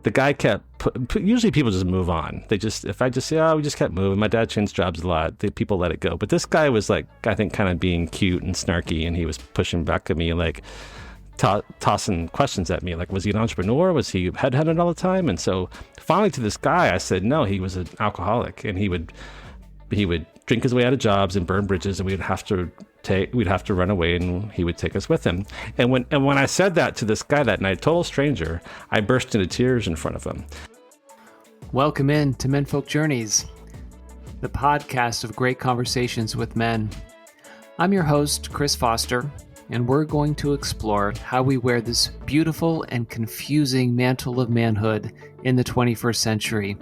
the guy usually people just move on. If I just say, oh, we just kept moving. My dad changed jobs a lot. People let it go. But this guy was like, I think, kind of being cute and snarky, and he was pushing back at me, like tossing questions at me. Like, was he an entrepreneur? Was he headhunted all the time? And so finally to this guy, I said, no, he was an alcoholic, and he would drink his way out of jobs and burn bridges, and we'd have to run away, and he would take us with him. And when I said that to this guy that night, total stranger, I burst into tears in front of him. Welcome in to Menfolk Journeys, the podcast of great conversations with men. I'm your host, Chris Foster, and we're going to explore how we wear this beautiful and confusing mantle of manhood in the 21st century.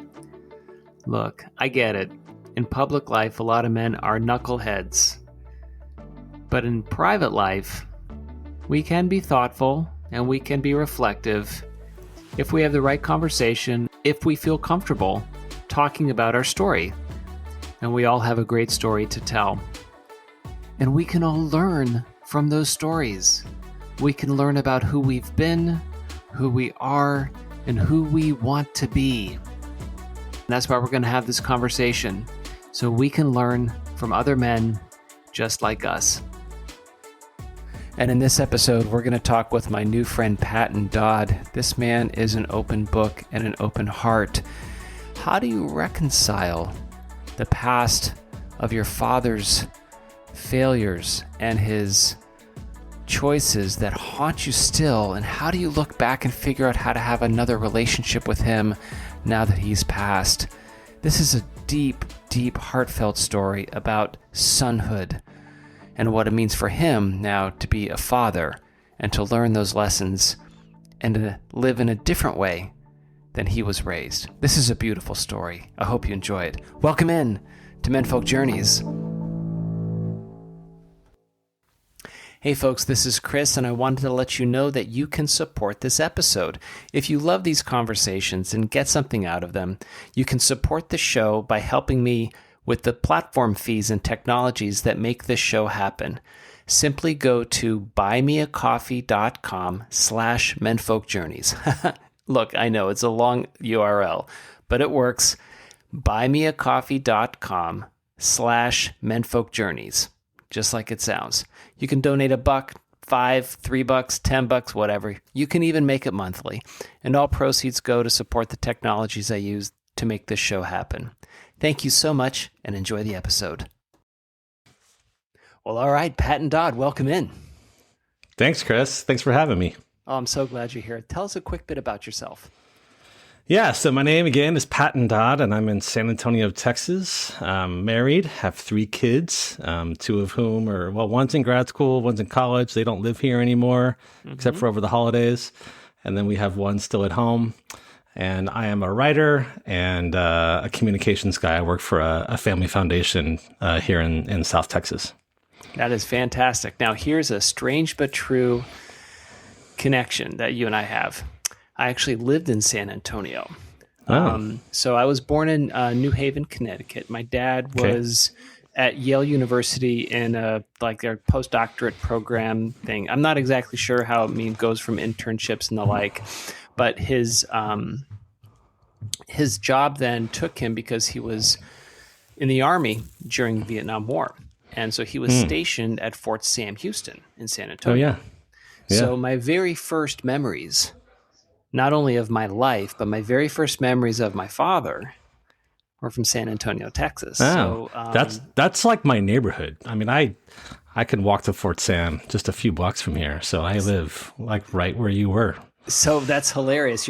Look, I get it. In public life, a lot of men are knuckleheads. But in private life, we can be thoughtful and we can be reflective if we have the right conversation, if we feel comfortable talking about our story. And we all have a great story to tell. And we can all learn from those stories. We can learn about who we've been, who we are, and who we want to be. And that's why we're going to have this conversation, so we can learn from other men just like us. And in this episode, we're going to talk with my new friend, Patton Dodd. This man is an open book and an open heart. How do you reconcile the past of your father's failures and his choices that haunt you still? And how do you look back and figure out how to have another relationship with him now that he's passed? This is a deep, deep, heartfelt story about sonhood and what it means for him now to be a father and to learn those lessons and to live in a different way than he was raised. This is a beautiful story. I hope you enjoy it. Welcome in to Menfolk Journeys. Hey folks, this is Chris, and I wanted to let you know that you can support this episode. If you love these conversations and get something out of them, you can support the show by helping me with the platform fees and technologies that make this show happen. Simply go to buymeacoffee.com/menfolkjourneys. Look, I know it's a long URL, but it works. buymeacoffee.com/menfolkjourneys. Just like it sounds. You can donate $1, $5, $3, $10, whatever. You can even make it monthly. And all proceeds go to support the technologies I use to make this show happen. Thank you so much and enjoy the episode. Well, all right, Patton Dodd, welcome in. Thanks, Chris. Thanks for having me. Oh, I'm so glad you're here. Tell us a quick bit about yourself. Yeah, so my name again is Patton Dodd, and I'm in San Antonio, Texas. I'm married, have 3 kids, 2 of whom are, one's in grad school, one's in college. They don't live here anymore, except for over the holidays. And then we have one still at home. And I am a writer and a communications guy. I work for a family foundation here in South Texas. That is fantastic. Now, here's a strange but true connection that you and I have. I actually lived in San Antonio. Oh. So I was born in New Haven, Connecticut. My dad was at Yale University in their postdoctorate program thing. I'm not exactly sure how it goes from internships and the like, but his job then took him because he was in the Army during the Vietnam War. And so he was stationed at Fort Sam Houston in San Antonio. Oh, yeah. So my very first memories, not only of my life, but my very first memories of my father were from San Antonio, Texas. Oh, so, that's like my neighborhood. I mean, I can walk to Fort Sam just a few blocks from here. So I live like right where you were. So that's hilarious.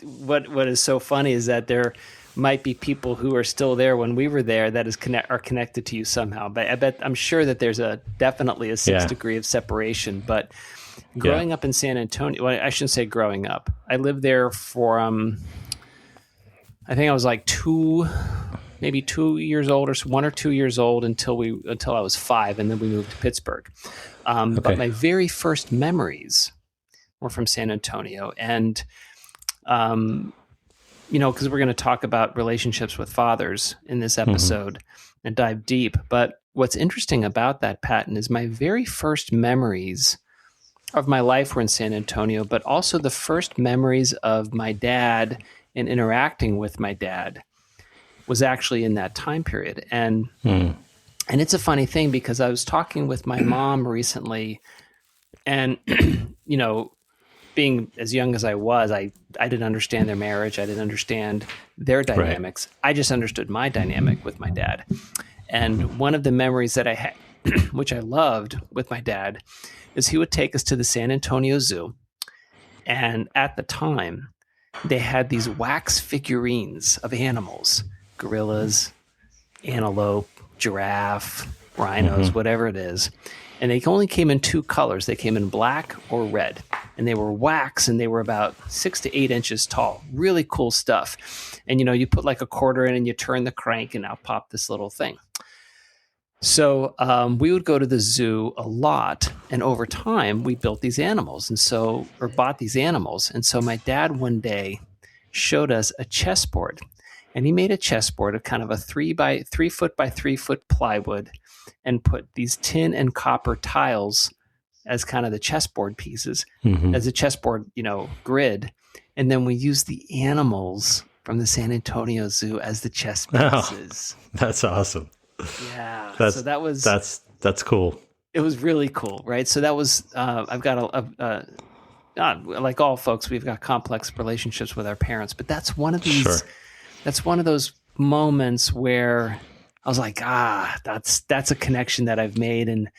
What is so funny is that there might be people who are still there when we were there that are connected to you somehow. But I'm sure that there's definitely a 6 degree of separation. But growing up in San Antonio, well, I shouldn't say growing up. I lived there for I think I was like 2 years old, or 1 or 2 years old until I was 5, and then we moved to Pittsburgh. But my very first memories were from San Antonio, and because we're going to talk about relationships with fathers in this episode and dive deep. But what's interesting about that, Patton, is my very first memories of my life were in San Antonio, but also the first memories of my dad and interacting with my dad was actually in that time period. And it's a funny thing because I was talking with my mom recently, and being as young as I was, I didn't understand their marriage. I didn't understand their dynamics. Right. I just understood my dynamic with my dad. And one of the memories that I had, which I loved with my dad, is he would take us to the San Antonio Zoo. And at the time, they had these wax figurines of animals, gorillas, antelope, giraffe, rhinos, whatever it is. And they only came in two colors. They came in black or red. And they were wax, and they were about 6 to 8 inches tall. Really cool stuff. And, you put like a quarter in and you turn the crank and out pop this little thing. So we would go to the zoo a lot. And over time, we built these animals or bought these animals. And so my dad one day showed us a chessboard. And he made a chessboard of kind of a 3 foot by 3 foot plywood, and put these tin and copper tiles as kind of the chessboard pieces, as a chessboard, grid. And then we used the animals from the San Antonio Zoo as the chess pieces. Oh, that's awesome. Yeah. That's cool. It was really cool. Right. So that was, I've got like all folks, we've got complex relationships with our parents, but that's one of these, that's one of those moments where I was like, that's a connection that I've made and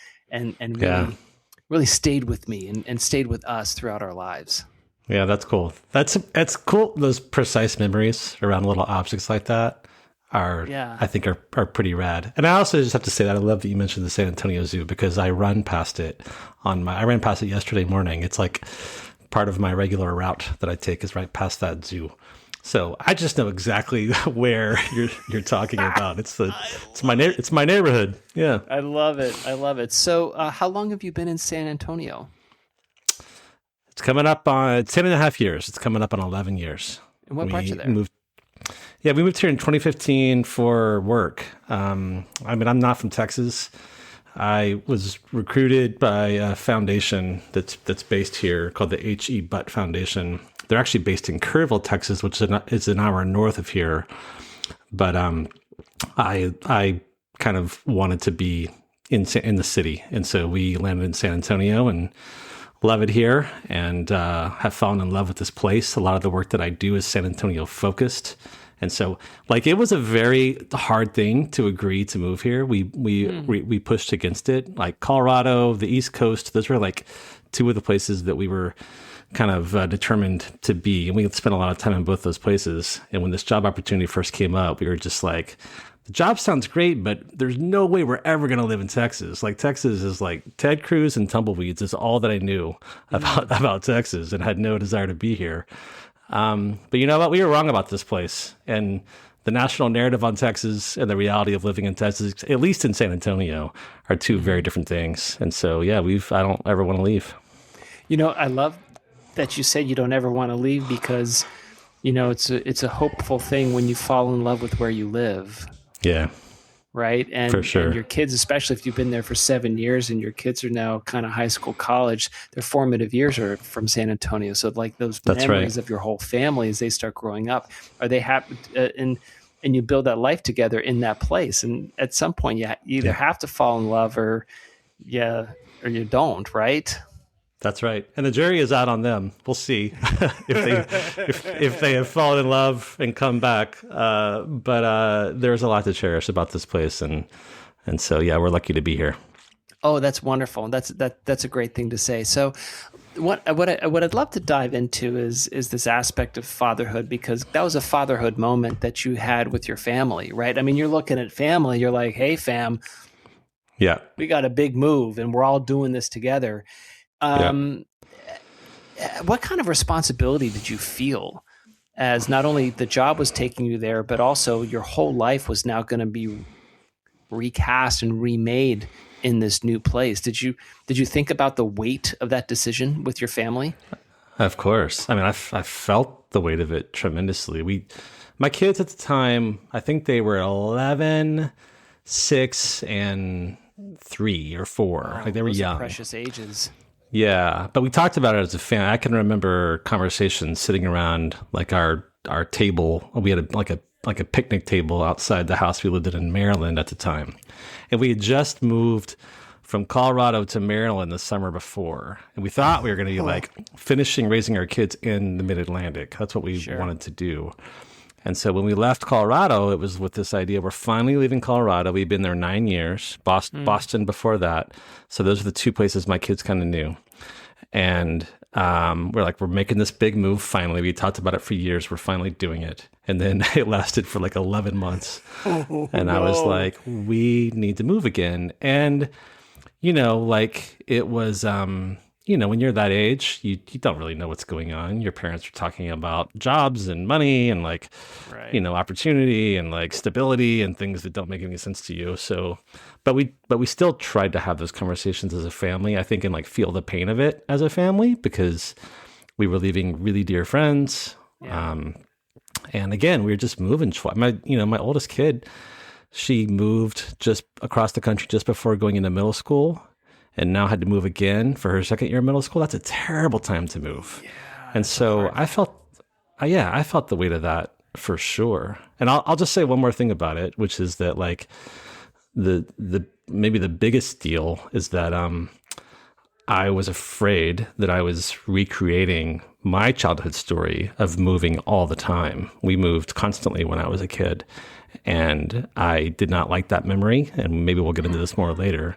really stayed with me and stayed with us throughout our lives. Yeah, that's cool. That's cool. Those precise memories around little objects like that I think are pretty rad. And I also just have to say that I love that you mentioned the San Antonio Zoo, because I ran past it yesterday morning. It's like part of my regular route that I take is right past that zoo. So I just know exactly where you're talking about. It's my neighborhood. Yeah. I love it. So how long have you been in San Antonio? It's coming up on 10.5 years. It's coming up on 11 years. And what brought you there? We moved here in 2015 for work. I'm not from Texas. I was recruited by a foundation that's based here called the H.E. Butt Foundation. They're actually based in Kerrville, Texas, which is an hour north of here. But I kind of wanted to be in the city, and so we landed in San Antonio and love it here, and have fallen in love with this place. A lot of the work that I do is San Antonio focused. And so, it was a very hard thing to agree to move here. We pushed against it. Like Colorado, the East Coast, those were like two of the places that we were kind of determined to be. And we spent a lot of time in both those places. And when this job opportunity first came up, we were just like, the job sounds great, but there's no way we're ever going to live in Texas. Like, Texas is like Ted Cruz and tumbleweeds is all that I knew about Texas, and had no desire to be here. But you know what? We were wrong about this place. And the national narrative on Texas and the reality of living in Texas, at least in San Antonio, are two very different things. And so, I don't ever want to leave. I love that you said you don't ever want to leave, because, it's a hopeful thing when you fall in love with where you live. Yeah. Right. And, for sure. And your kids, especially if you've been there for 7 years and your kids are now kind of high school, college, their formative years are from San Antonio. So like those memories of your whole family as they start growing up, are they happy? And you build that life together in that place. And at some point you either have to fall in love or you don't. Right. That's right. And the jury is out on them. We'll see if they have fallen in love and come back. But there's a lot to cherish about this place. And so, we're lucky to be here. Oh, that's wonderful. That's a great thing to say. So what I'd love to dive into is this aspect of fatherhood, because that was a fatherhood moment that you had with your family, right? I mean, you're looking at family, you're like, hey, fam, we got a big move and we're all doing this together. What kind of responsibility did you feel, as not only the job was taking you there, but also your whole life was now going to be recast and remade in this new place? Did you think about the weight of that decision with your family? Of course. I mean, I felt the weight of it tremendously. My kids at the time, I think they were 11, 6, and 3 or 4. Like, they were young. Precious ages. Yeah, but we talked about it as a family. I can remember conversations sitting around like our table. We had like a picnic table outside the house we lived in Maryland at the time, and we had just moved from Colorado to Maryland the summer before, and we thought we were going to be like finishing raising our kids in the Mid-Atlantic. That's what we wanted to do. And so when we left Colorado, it was with this idea, we're finally leaving Colorado. We've been there 9 years, Boston before that. So those are the two places my kids kind of knew. And we're making this big move finally. We talked about it for years. We're finally doing it. And then it lasted for like 11 months. And I was like, we need to move again. And, like it was... when you're that age, you don't really know what's going on. Your parents are talking about jobs and money and like, opportunity and like stability and things that don't make any sense to you. So, but we still tried to have those conversations as a family, I think, and like feel the pain of it as a family because we were leaving really dear friends. Yeah. And again, we were just moving. My oldest kid, she moved just across the country just before going into middle school. And now had to move again for her second year of middle school. That's a terrible time to move. Yeah, and so I felt the weight of that for sure. And I'll just say one more thing about it, which is that like the maybe the biggest deal is that I was afraid that I was recreating my childhood story of moving all the time. We moved constantly when I was a kid, and I did not like that memory. And maybe we'll get into this more later.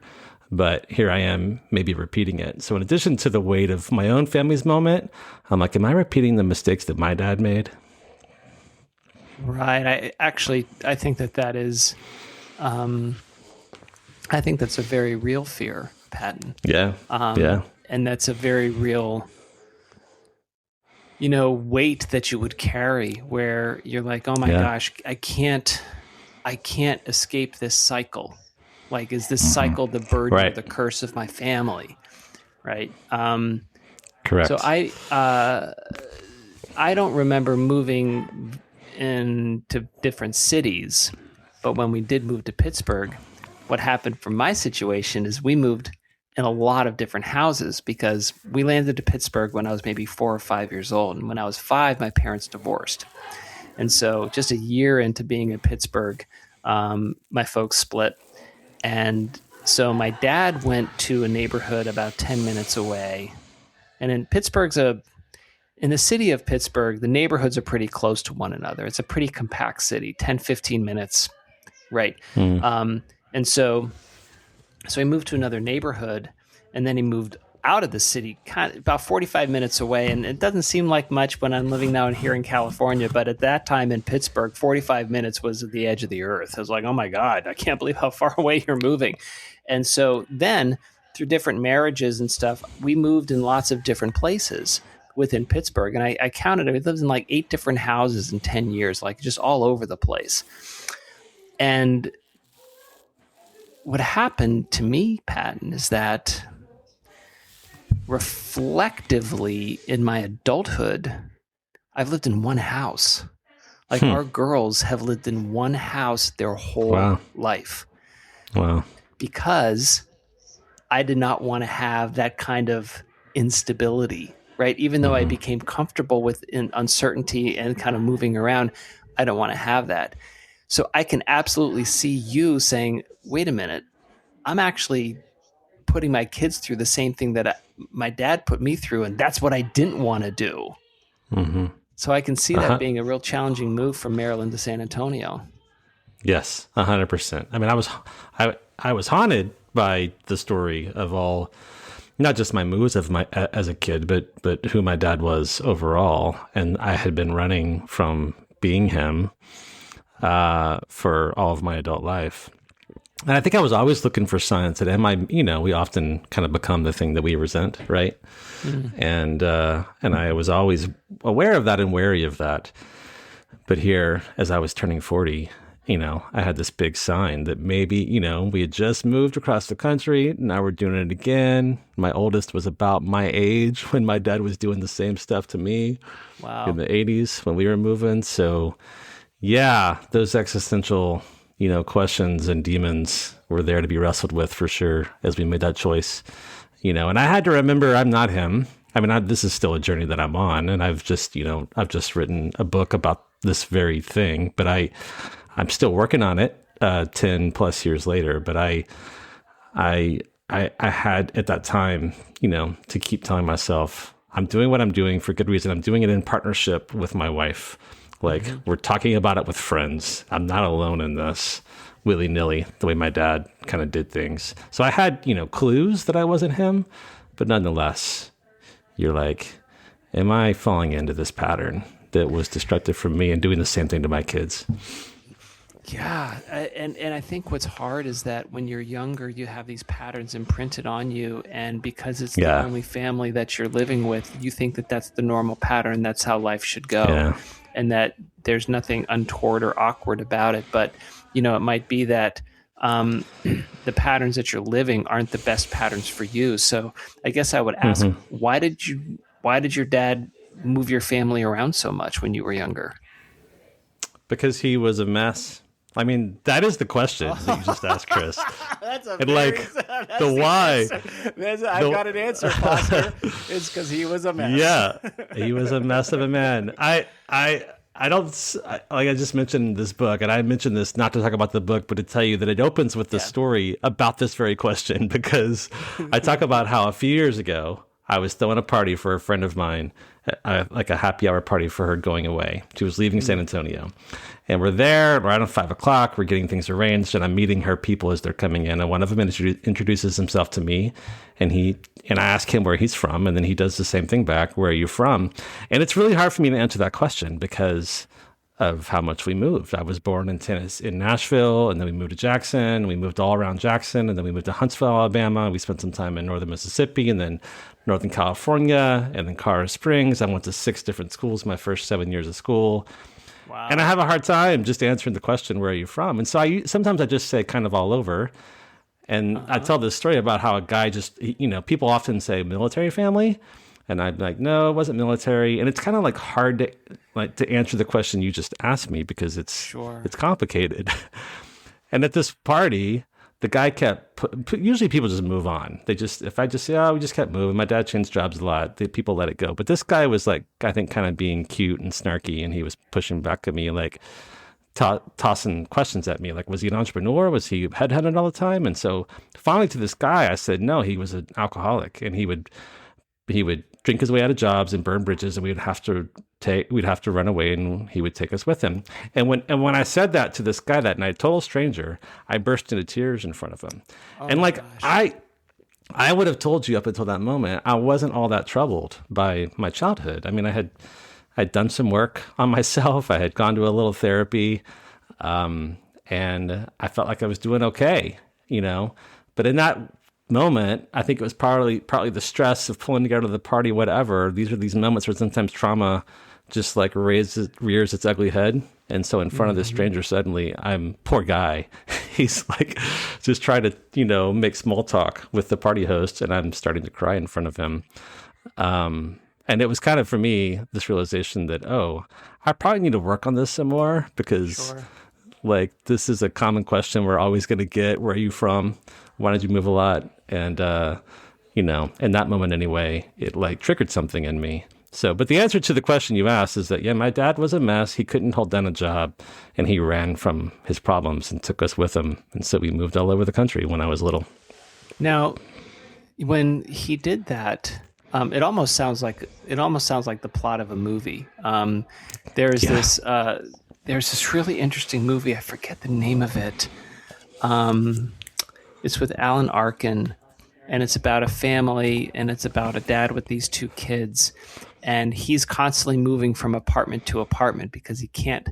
But here I am, maybe repeating it. So in addition to the weight of my own family's moment, I'm like, am I repeating the mistakes that my dad made? Right. I think that is, I think that's a very real fear, Patton. Yeah. Yeah. And that's a very real, weight that you would carry where you're like, oh my gosh, I can't escape this cycle. Like, is this cycle the burden or the curse of my family? Right. Correct. So I don't remember moving into different cities, but when we did move to Pittsburgh, what happened for my situation is we moved in a lot of different houses because we landed in Pittsburgh when I was maybe 4 or 5 years old. And when I was 5, my parents divorced. And so just a year into being in Pittsburgh, my folks split. And so my dad went to a neighborhood about 10 minutes away. And in in the city of Pittsburgh, the neighborhoods are pretty close to one another. It's a pretty compact city, 10, 15 minutes. Right. And so he moved to another neighborhood, and then he moved out of the city, kind of about 45 minutes away. And it doesn't seem like much when I'm living now here in California, but at that time in Pittsburgh, 45 minutes was at the edge of the earth. I was like, oh my God, I can't believe how far away you're moving. And so then through different marriages and stuff, we moved in lots of different places within Pittsburgh. And I counted, we lived in like 8 different houses in 10 years, like just all over the place. And what happened to me, Patton, is that reflectively in my adulthood, I've lived in one house. Like our girls have lived in one house their whole life. Wow. Because I did not want to have that kind of instability, right? Even though I became comfortable with uncertainty and kind of moving around, I don't want to have that. So I can absolutely see you saying, wait a minute, I'm actually putting my kids through the same thing that my dad put me through, and that's what I didn't want to do. Mm-hmm. So I can see that being a real challenging move from Maryland to San Antonio. Yes, 100%. I mean, I was haunted by the story of all, not just my moves as a kid, but who my dad was overall, and I had been running from being him for all of my adult life. And I think I was always looking for signs that we often kind of become the thing that we resent, right? And I was always aware of that and wary of that. But here, as I was turning 40, I had this big sign that maybe, we had just moved across the country. Now we're doing it again. My oldest was about my age when my dad was doing the same stuff to me in the 80s when we were moving. So yeah, those existential questions and demons were there to be wrestled with for sure as we made that choice. And I had to remember I'm not him. I mean, this is still a journey that I'm on, and I've just written a book about this very thing, but I'm still working on it 10 plus years later. But I had at that time, to keep telling myself, I'm doing what I'm doing for good reason. I'm doing it in partnership with my wife. Like, we're talking about it with friends. I'm not alone in this willy-nilly, the way my dad kind of did things. So I had, clues that I wasn't him, but nonetheless, you're like, am I falling into this pattern that was destructive for me and doing the same thing to my kids? Yeah. And I think what's hard is that when you're younger, you have these patterns imprinted on you. And because it's the only family that you're living with, you think that that's the normal pattern. That's how life should go. Yeah. And that there's nothing untoward or awkward about it. But, it might be that the patterns that you're living aren't the best patterns for you. So I guess I would ask, why did your dad move your family around so much when you were younger? Because he was a mess. I mean, that is the question that you just asked, Chris. That's a and the why. I've got an answer, Foster. It's because he was a mess. Yeah, he was a mess of a man. I just mentioned this book, and I mentioned this not to talk about the book, but to tell you that it opens with the story about this very question, because I talk about how a few years ago, I was throwing a party for a friend of mine, like a happy hour party for her going away. She was leaving San Antonio. And we're there around 5 o'clock. We're getting things arranged, and I'm meeting her people as they're coming in. And one of them introduces himself to me, and I ask him where he's from, and then he does the same thing back. Where are you from? And it's really hard for me to answer that question because of how much we moved. I was born in Nashville, and then we moved to Jackson, and we moved all around Jackson, and then we moved to Huntsville, Alabama. We spent some time in northern Mississippi, and then Northern California, and then Colorado Springs. I went to 6 different schools my first 7 years of school. Wow. And I have a hard time just answering the question, where are you from? And so sometimes I just say kind of all over. And I tell this story about how a guy people often say military family. And I'm like, no, it wasn't military. And it's kind of like hard to answer the question you just asked me, because it's complicated. And at this party, the guy usually people just move on. If I just say, we just kept moving. My dad changed jobs a lot. People let it go. But this guy was like, I think, kind of being cute and snarky. And he was pushing back at me, like tossing questions at me. Like, was he an entrepreneur? Was he headhunted all the time? And so finally to this guy, I said, no, he was an alcoholic. And he would drink his way out of jobs and burn bridges, and we'd have to run away, and he would take us with him. And when I said that to this guy that night, total stranger, I burst into tears in front of him. And like, gosh. I would have told you up until that moment, I wasn't all that troubled by my childhood. I mean, I'd done some work on myself. I had gone to a little therapy, and I felt like I was doing okay, but in that moment, I think it was partly the stress of pulling together the party, whatever. These are these moments where sometimes trauma just like rears its ugly head. And so in front of this stranger, suddenly poor guy. He's like just trying to, make small talk with the party host, and I'm starting to cry in front of him. And it was kind of, for me, this realization that, I probably need to work on this some more, because like, this is a common question we're always going to get. Where are you from? Why did you move a lot? And, in that moment anyway, it like triggered something in me. So, but the answer to the question you asked is that, my dad was a mess. He couldn't hold down a job, and he ran from his problems and took us with him. And so we moved all over the country when I was little. Now, when he did that, it almost sounds like the plot of a movie. There's this really interesting movie. I forget the name of it. It's with Alan Arkin, and it's about a family, and it's about a dad with these 2 kids, and he's constantly moving from apartment to apartment because he can't.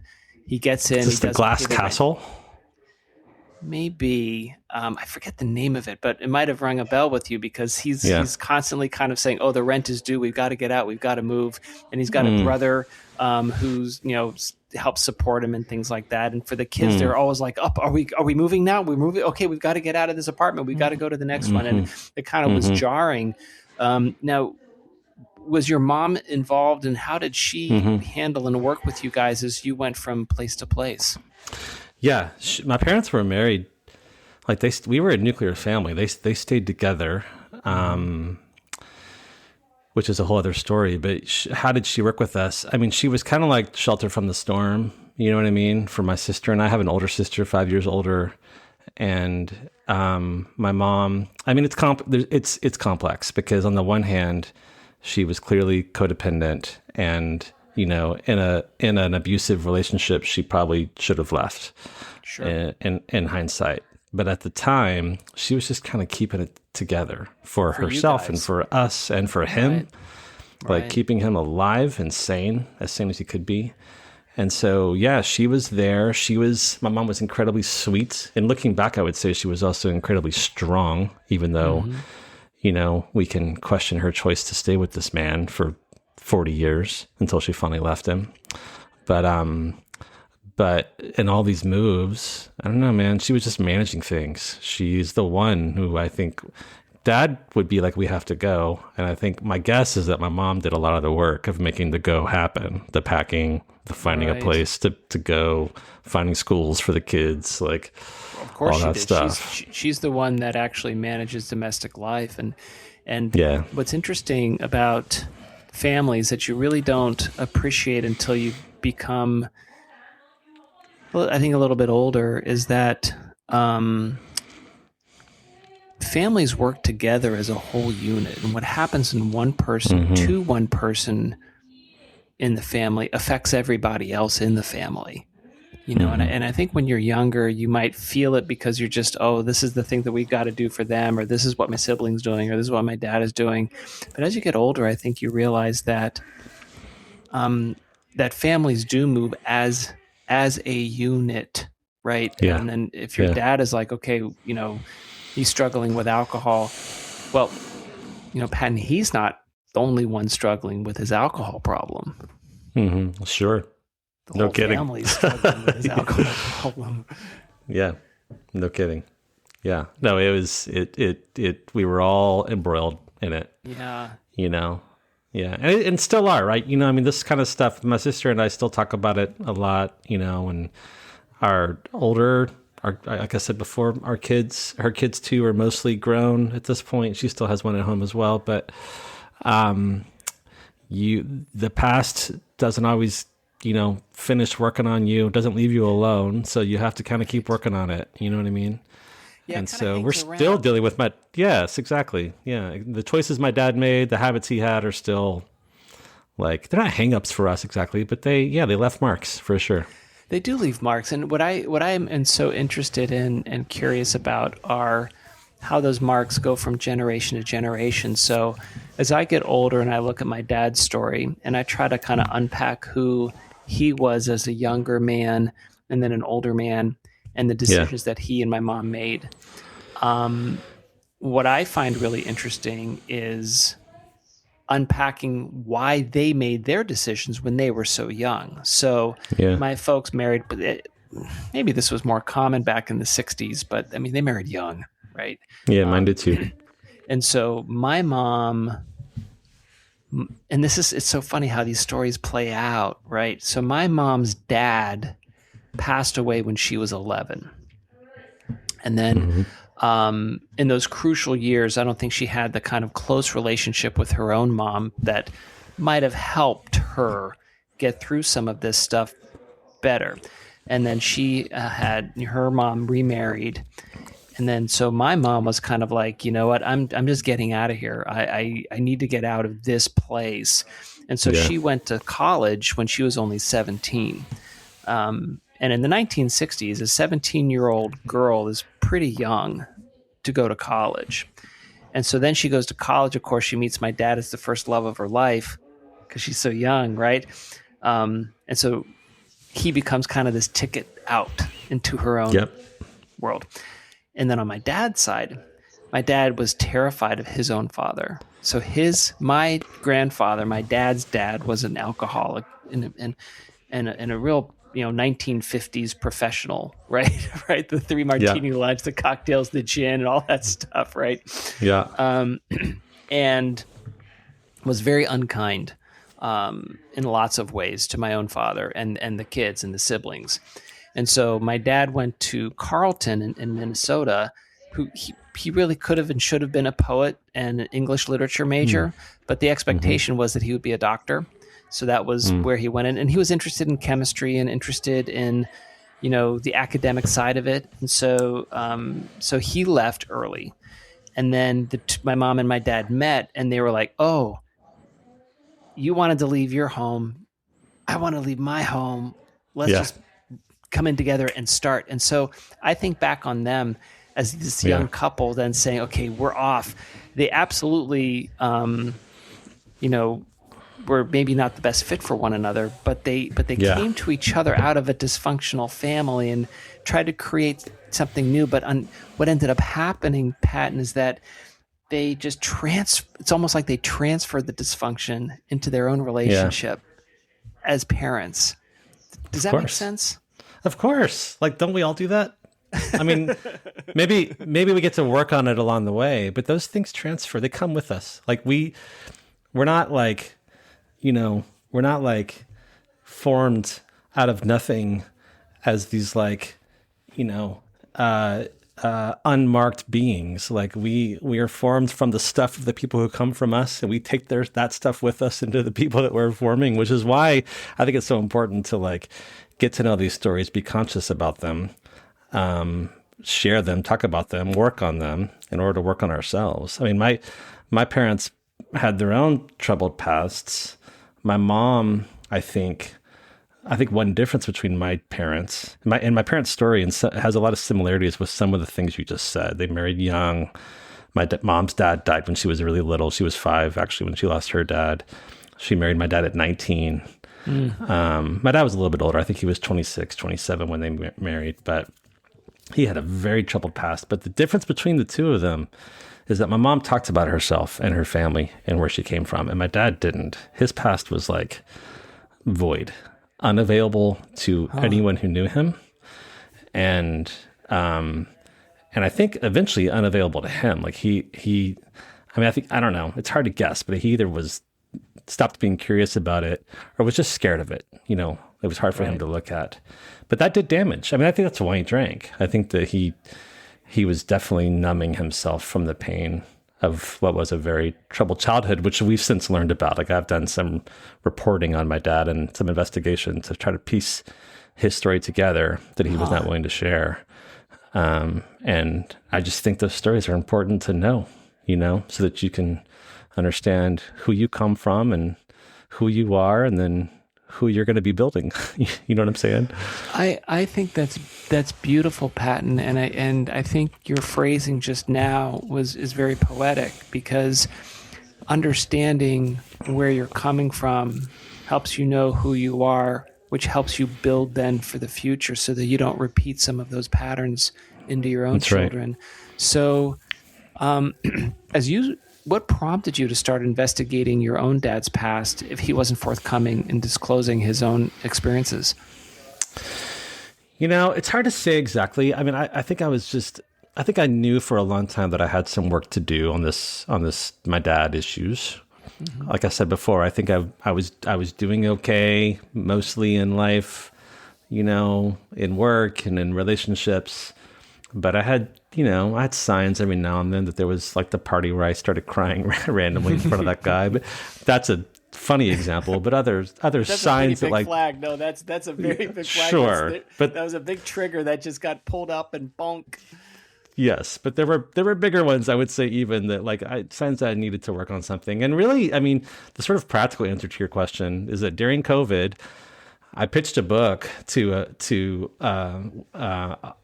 He gets in. Is this the Glass Castle? Maybe. I forget the name of it, but it might have rung a bell with you, because he's constantly kind of saying, the rent is due. We've got to get out. We've got to move. And he's got a brother who's, helps support him and things like that. And for the kids, they're always like, are we moving now? We're moving. Okay, we've got to get out of this apartment. We've got to go to the next one. And it kind of was jarring. Now, was your mom involved, and how did she handle and work with you guys as you went from place to place? Yeah, my parents were married. Like we were a nuclear family. They stayed together. which is a whole other story. But how did she work with us? I mean, she was kind of like shelter from the storm. You know what I mean? For my sister, and I have an older sister, 5 years older, and my mom. I mean, it's complex because on the one hand, she was clearly codependent, and in an abusive relationship, she probably should have left. Sure. In hindsight, but at the time, she was just kind of keeping it together for herself and for us and for him, like keeping him alive and sane, as sane as he could be. And so, yeah, she was there. My mom was incredibly sweet. And looking back, I would say she was also incredibly strong, even though, we can question her choice to stay with this man for 40 years until she finally left him. But in all these moves, I don't know, man, she was just managing things. She's the one who I think Dad would be like, we have to go. And I think my guess is that my mom did a lot of the work of making the go happen, the packing, the finding a place to go, finding schools for the kids, like of course all that she did. stuff. She's the one that actually manages domestic life. And yeah. What's interesting about families that you really don't appreciate until you become, well, I think a little bit older, is that families work together as a whole unit. And what happens in one person to one person in the family affects everybody else in the family. And I think when you're younger, you might feel it because you're just, this is the thing that we got to do for them, or this is what my sibling's doing, or this is what my dad is doing. But as you get older, I think you realize that that families do move as a unit, right? Yeah. And then if your dad is like, okay, he's struggling with alcohol, well, Patton, he's not the only one struggling with his alcohol problem. Sure. The no whole kidding. family's struggling with his alcohol problem. Yeah. No kidding. Yeah. No, it was, we were all embroiled in it. Yeah. Yeah. And still are, right? I mean, this kind of stuff, my sister and I still talk about it a lot, and our older, like I said before, her kids too are mostly grown at this point. She still has one at home as well. But, the past doesn't always, finish working on you. It doesn't leave you alone. So you have to kind of keep working on it. You know what I mean? Yeah, and so we're still dealing with yes, exactly. Yeah. The choices my dad made, the habits he had are still like, they're not hangups for us exactly, but they left marks for sure. They do leave marks. And what I'm so interested in and curious about are how those marks go from generation to generation. So as I get older and I look at my dad's story and I try to kind of unpack who he was as a younger man and then an older man and the decisions that he and my mom made. What I find really interesting is unpacking why they made their decisions when they were so young. So my folks married, maybe this was more common back in the 60s, but I mean, they married young, right? Yeah, mine did too. And so my mom, and it's so funny how these stories play out, right? So my mom's dad passed away when she was 11. And then in those crucial years, I don't think she had the kind of close relationship with her own mom that might have helped her get through some of this stuff better. And then she had her mom remarried. And then so my mom was kind of like, you know what, I'm just getting out of here. I need to get out of this place. And so she went to college when she was only 17. And in the 1960s, a 17-year-old girl is pretty young to go to college. And so then she goes to college. Of course, she meets my dad as the first love of her life because she's so young, right? And so he becomes kind of this ticket out into her own world. And then on my dad's side, my dad was terrified of his own father. So my grandfather, my dad's dad, was an alcoholic and a real 1950s professional, right? Right, the 3 martini lunch, the cocktails, the gin, and all that stuff, right? Yeah. And was very unkind in lots of ways to my own father and the kids and the siblings. And so my dad went to Carleton in Minnesota who he really could have and should have been a poet and an English literature major, but the expectation was that he would be a doctor. So that was where he went in, and he was interested in chemistry and interested in, the academic side of it. And so, so he left early, and then my mom and my dad met, and they were like, "Oh, you wanted to leave your home. I want to leave my home. Let's just come in together and start." And so I think back on them as this young couple then saying, "Okay, we're off." They absolutely, were maybe not the best fit for one another, but they came to each other out of a dysfunctional family and tried to create something new. But what ended up happening, Patton, is that they just it's almost like they transferred the dysfunction into their own relationship as parents. Does that make sense? Of course. Like, don't we all do that? I mean, maybe we get to work on it along the way, but those things transfer. They come with us. Like we're not like, we're not like formed out of nothing as these like, unmarked beings. Like we are formed from the stuff of the people who come from us, and we take that stuff with us into the people that we're forming, which is why I think it's so important to like get to know these stories, be conscious about them, share them, talk about them, work on them in order to work on ourselves. I mean, my parents had their own troubled pasts. My mom, I think one difference between my parents and my parents' story has a lot of similarities with some of the things you just said. They married young. My mom's dad died when she was really little. She was 5, actually, when she lost her dad. She married my dad at 19. My dad was a little bit older. I think he was 26, 27 when they married, but he had a very troubled past. But the difference between the two of them is that my mom talked about herself and her family and where she came from, and my dad didn't. His past was like void, unavailable to anyone who knew him, and I think eventually unavailable to him. Like I don't know. It's hard to guess, but he either stopped being curious about it or was just scared of it. It was hard for him to look at. But that did damage. I mean, I think that's why he drank. I think that he was definitely numbing himself from the pain of what was a very troubled childhood, which we've since learned about. Like I've done some reporting on my dad and some investigation to try to piece his story together that he was not willing to share. And I just think those stories are important to know, so that you can understand who you come from and who you are, and then who you're going to be building. You know what I'm saying? I think that's beautiful, Patton, and I think your phrasing just now is very poetic, because understanding where you're coming from helps you know who you are, which helps you build then for the future, so that you don't repeat some of those patterns into your own children. Right. So, what prompted you to start investigating your own dad's past if he wasn't forthcoming in disclosing his own experiences? It's hard to say exactly. I mean, I think I knew for a long time that I had some work to do on this my dad issues. Mm-hmm. Like I said before, I think I was doing okay mostly in life, in work and in relationships, but I had signs every now and then that there was like the party where I started crying randomly in front of that guy. But that's a funny example. But other that's signs a that like flag. No, that's a very big flag. Sure, but that was a big trigger that just got pulled up and bonk. Yes, but there were bigger ones, I would say, even that like signs that I needed to work on something. And really, I mean, the sort of practical answer to your question is that during COVID, I pitched a book to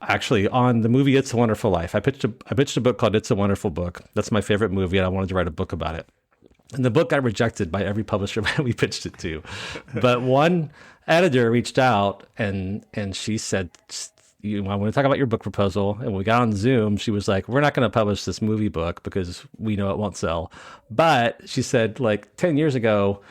actually on the movie It's a Wonderful Life. I pitched a book called It's a Wonderful Book. That's my favorite movie, and I wanted to write a book about it. And the book got rejected by every publisher we pitched it to. But one editor reached out and she said, I want to talk about your book proposal. And when we got on Zoom, she was like, we're not going to publish this movie book because we know it won't sell. But she said, like 10 years ago,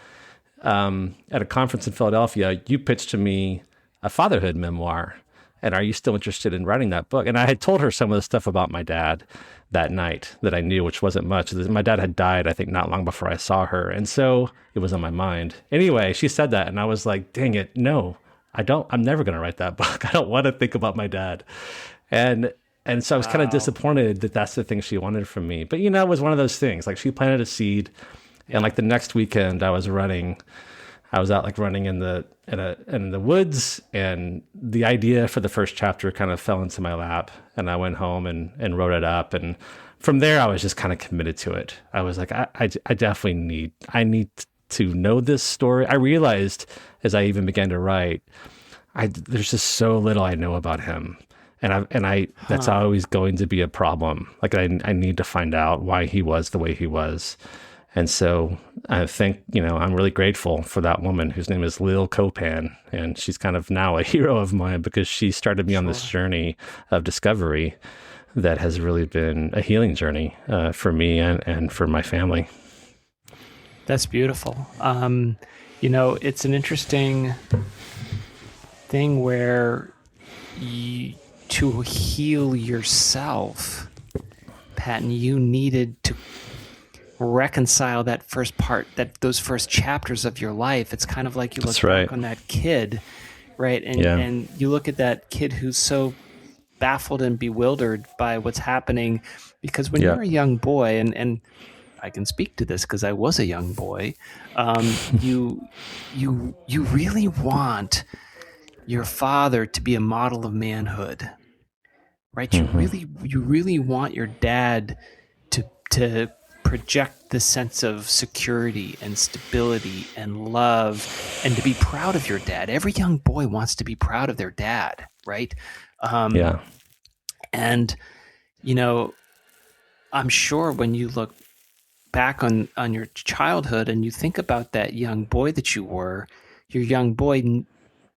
at a conference in Philadelphia, you pitched to me a fatherhood memoir. And are you still interested in writing that book? And I had told her some of the stuff about my dad that night that I knew, which wasn't much. My dad had died, I think, not long before I saw her. And so it was on my mind. Anyway, she said that, and I was like, dang it, no, I'm never going to write that book. I don't want to think about my dad. And And so I was kind of disappointed that that's the thing she wanted from me. But, it was one of those things. Like, she planted a seed, and like the next weekend I was out like running in the woods, and the idea for the first chapter kind of fell into my lap, and I went home and wrote it up. And from there I was just kind of committed to it. I was like, I definitely need to know this story. I realized as I even began to write, there's just so little I know about him. That's always going to be a problem. Like, I need to find out why he was the way he was. And so I think, I'm really grateful for that woman whose name is Lil Copan. And she's kind of now a hero of mine because she started me on this journey of discovery that has really been a healing journey for me and for my family. That's beautiful. It's an interesting thing where to heal yourself, Patton, you needed to reconcile that first part, those first chapters of your life. It's kind of like you look back on that kid, right? And you look at that kid who's so baffled and bewildered by what's happening, because when you're a young boy, and I can speak to this because I was a young boy, you really want your father to be a model of manhood, right? Mm-hmm. You really want your dad to project the sense of security and stability and love, and to be proud of your dad. Every young boy wants to be proud of their dad, right? And I'm sure when you look back on your childhood and you think about that young boy that you were, your young boy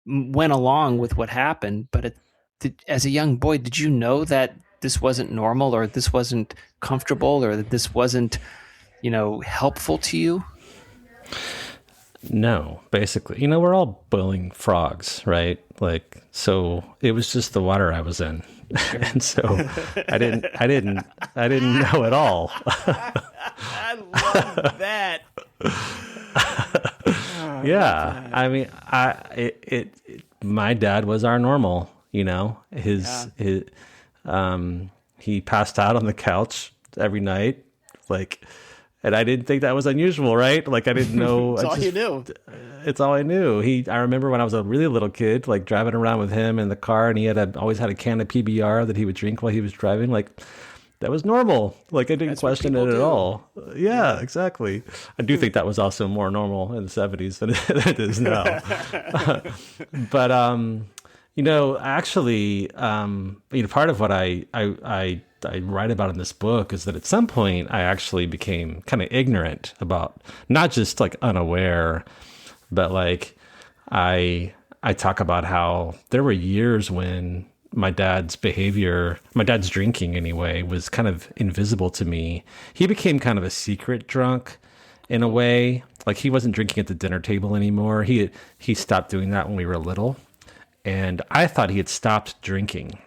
went along with what happened, but as a young boy, did you know that this wasn't normal, or this wasn't comfortable, or that this wasn't, helpful to you? No, basically, we're all boiling frogs, right? Like, so it was just the water I was in. Sure. And so I didn't know at all. I love that. Yeah. I mean, my dad was our normal, he passed out on the couch every night, like, and I didn't think that was unusual, right? Like, I didn't know. It's all you knew. It's all I knew. I remember when I was a really little kid, like driving around with him in the car, and he always had a can of PBR that he would drink while he was driving. Like, that was normal. Like, I didn't question it at all. Yeah, exactly. I do think that was also more normal in the 70s than it is now. But, actually, part of what I write about in this book is that at some point I actually became kind of ignorant about, not just like unaware, but like I talk about how there were years when my dad's drinking anyway, was kind of invisible to me. He became kind of a secret drunk in a way. Like, he wasn't drinking at the dinner table anymore. He stopped doing that when we were little. And I thought he had stopped drinking.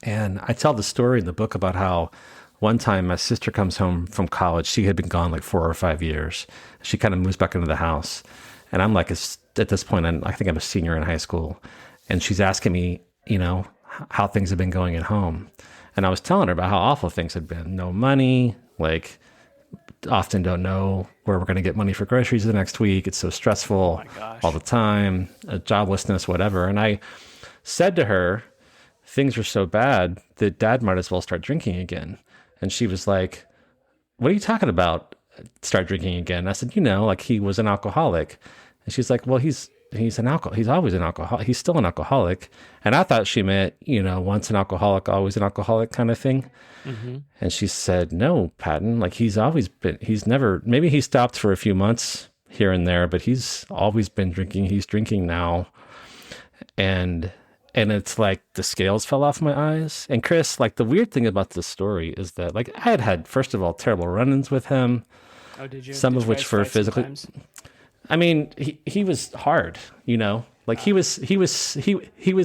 And I tell the story in the book about how one time my sister comes home from college. She had been gone like 4 or 5 years. She kind of moves back into the house. And I'm like, at this point, I think I'm a senior in high school. And she's asking me, how things have been going at home. And I was telling her about how awful things had been. No money, like, often don't know where we're going to get money for groceries the next week. It's so stressful all the time, joblessness, whatever. And I said to her, things are so bad that Dad might as well start drinking again. And she was like, what are you talking about? Start drinking again? I said, like, he was an alcoholic. And she's like, well, he's always an alcoholic. He's still an alcoholic. And I thought she meant, once an alcoholic, always an alcoholic kind of thing. Mm-hmm. And she said, no, Patton, like, maybe he stopped for a few months here and there, but he's always been drinking. He's drinking now. And it's like the scales fell off my eyes. And Chris, like, the weird thing about this story is that, like, I had, first of all, terrible run-ins with him. Oh, did you? Some of which were physically. I mean, he was hard, like, he was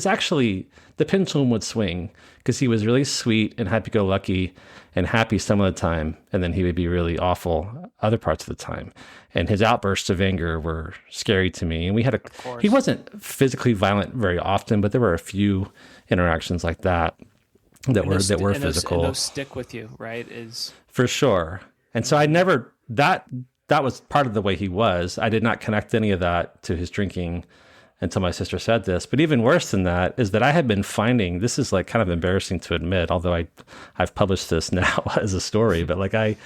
actually, the pendulum would swing, because he was really sweet and happy-go-lucky and happy some of the time. And then he would be really awful other parts of the time. And his outbursts of anger were scary to me. And he wasn't physically violent very often, but there were a few interactions like that. that were physical. And those stick with you, right? For sure. And so I never, that was part of the way he was. I did not connect any of that to his drinking until my sister said this. But even worse than that is that I had been finding, this is like kind of embarrassing to admit, although I've published this now as a story, but like I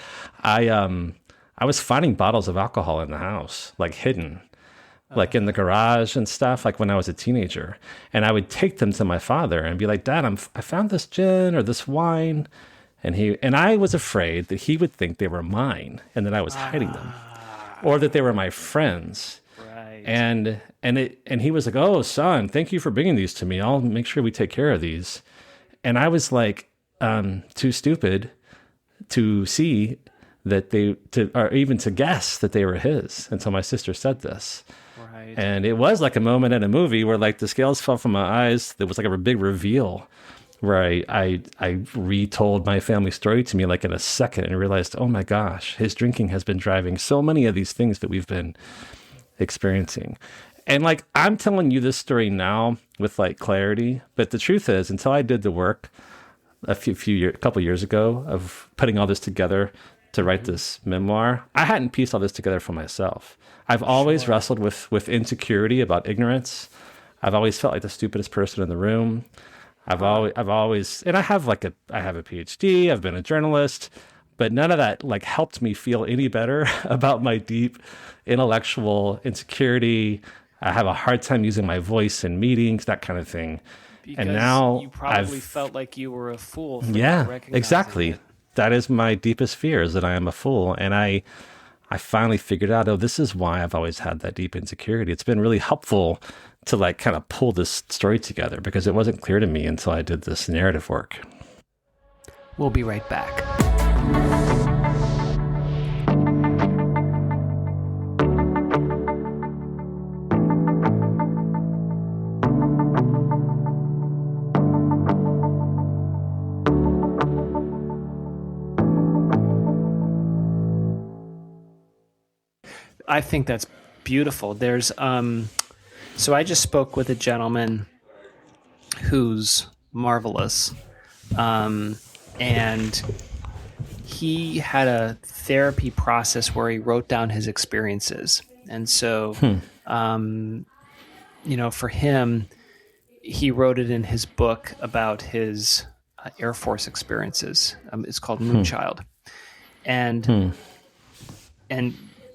was finding bottles of alcohol in the house, like hidden, like in the garage and stuff, like when I was a teenager. And I would take them to my father and be like, Dad, I found this gin or this wine. And I was afraid that he would think they were mine and that I was hiding them, or that they were my friends. Right. And he was like, "Oh, son, thank you for bringing these to me. I'll make sure we take care of these." And I was like, too stupid to see that or even to guess that they were his until my sister said this. Right. And it was like a moment in a movie where like the scales fell from my eyes. There was like a big reveal where I retold my family story to me like in a second and realized, oh my gosh, his drinking has been driving so many of these things that we've been experiencing. And like, I'm telling you this story now with like clarity, but the truth is, until I did the work a couple years ago of putting all this together to write this memoir, I hadn't pieced all this together for myself. I've always wrestled with insecurity about ignorance. I've always felt like the stupidest person in the room. I've always, and I have a PhD, I've been a journalist, but none of that like helped me feel any better about my deep intellectual insecurity. I have a hard time using my voice in meetings, that kind of thing. Because and now you probably felt like you were a fool. Yeah, exactly. It. That is my deepest fear, is that I am a fool. And I finally figured out, oh, this is why I've always had that deep insecurity. It's been really helpful to like kind of pull this story together because it wasn't clear to me until I did this narrative work. We'll be right back. I think that's beautiful. There's so I just spoke with a gentleman who's marvelous, and he had a therapy process where he wrote down his experiences. And so, for him, he wrote it in his book about his Air Force experiences. It's called Moonchild, and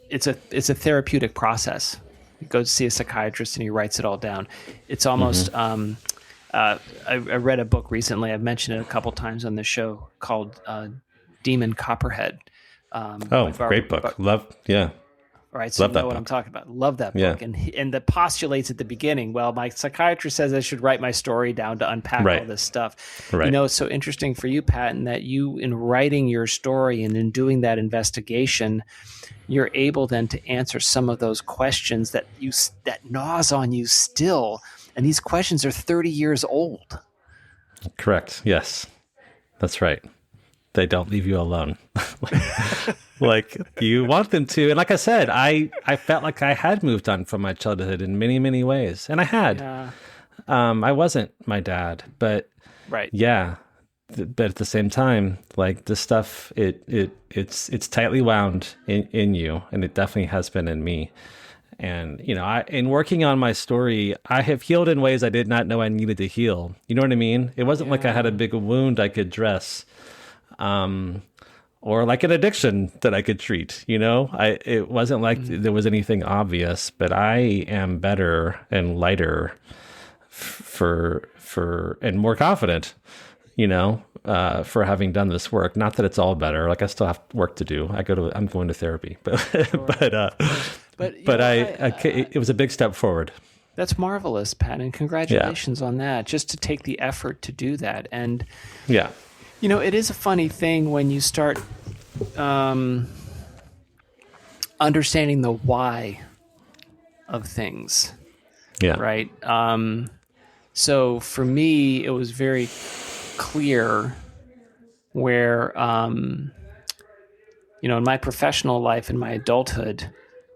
it's a therapeutic process. He goes to see a psychiatrist and he writes it all down. It's almost. I read a book recently. I've mentioned it a couple times on the show called Demon Copperhead. Great book. Yeah. All right, so you know what I'm talking about. Love that book. Yeah. And the postulates at the beginning, well, my psychiatrist says I should write my story down to unpack all this stuff. Right. It's so interesting for you, Patton, that you, in writing your story and in doing that investigation, you're able then to answer some of those questions that gnaws on you still. And these questions are 30 years old. Correct. Yes, that's right. They don't leave you alone. Like you want them to. And like I said, I felt like I had moved on from my childhood in many, many ways. And I had. Yeah. I wasn't my dad, but yeah. But at the same time, like this stuff, it's tightly wound in you, and it definitely has been in me. And, in working on my story, I have healed in ways I did not know I needed to heal. You know what I mean? It wasn't like I had a big wound I could dress, or like an addiction that I could treat. It wasn't like there was anything obvious, but I am better and lighter and more confident, for having done this work. Not that it's all better. Like I still have work to do. I'm going to therapy, but it was a big step forward. That's marvelous, Pat, and congratulations on that. Just to take the effort to do that. And it is a funny thing when you start understanding the why of things. Yeah. Right. So for me, it was very clear where, in my professional life, in my adulthood,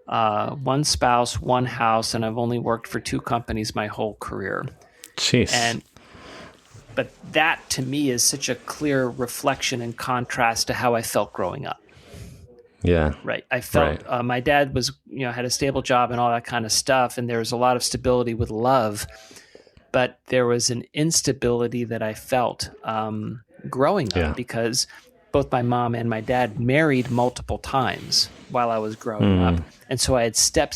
one spouse, one house, and I've only worked for 2 companies my whole career. Jeez. And but that to me is such a clear reflection and contrast to how I felt growing up. Yeah. Right. I felt my dad was, had a stable job and all that kind of stuff. And there was a lot of stability with love, but there was an instability that I felt growing up because both my mom and my dad married multiple times while I was growing up. And so I had step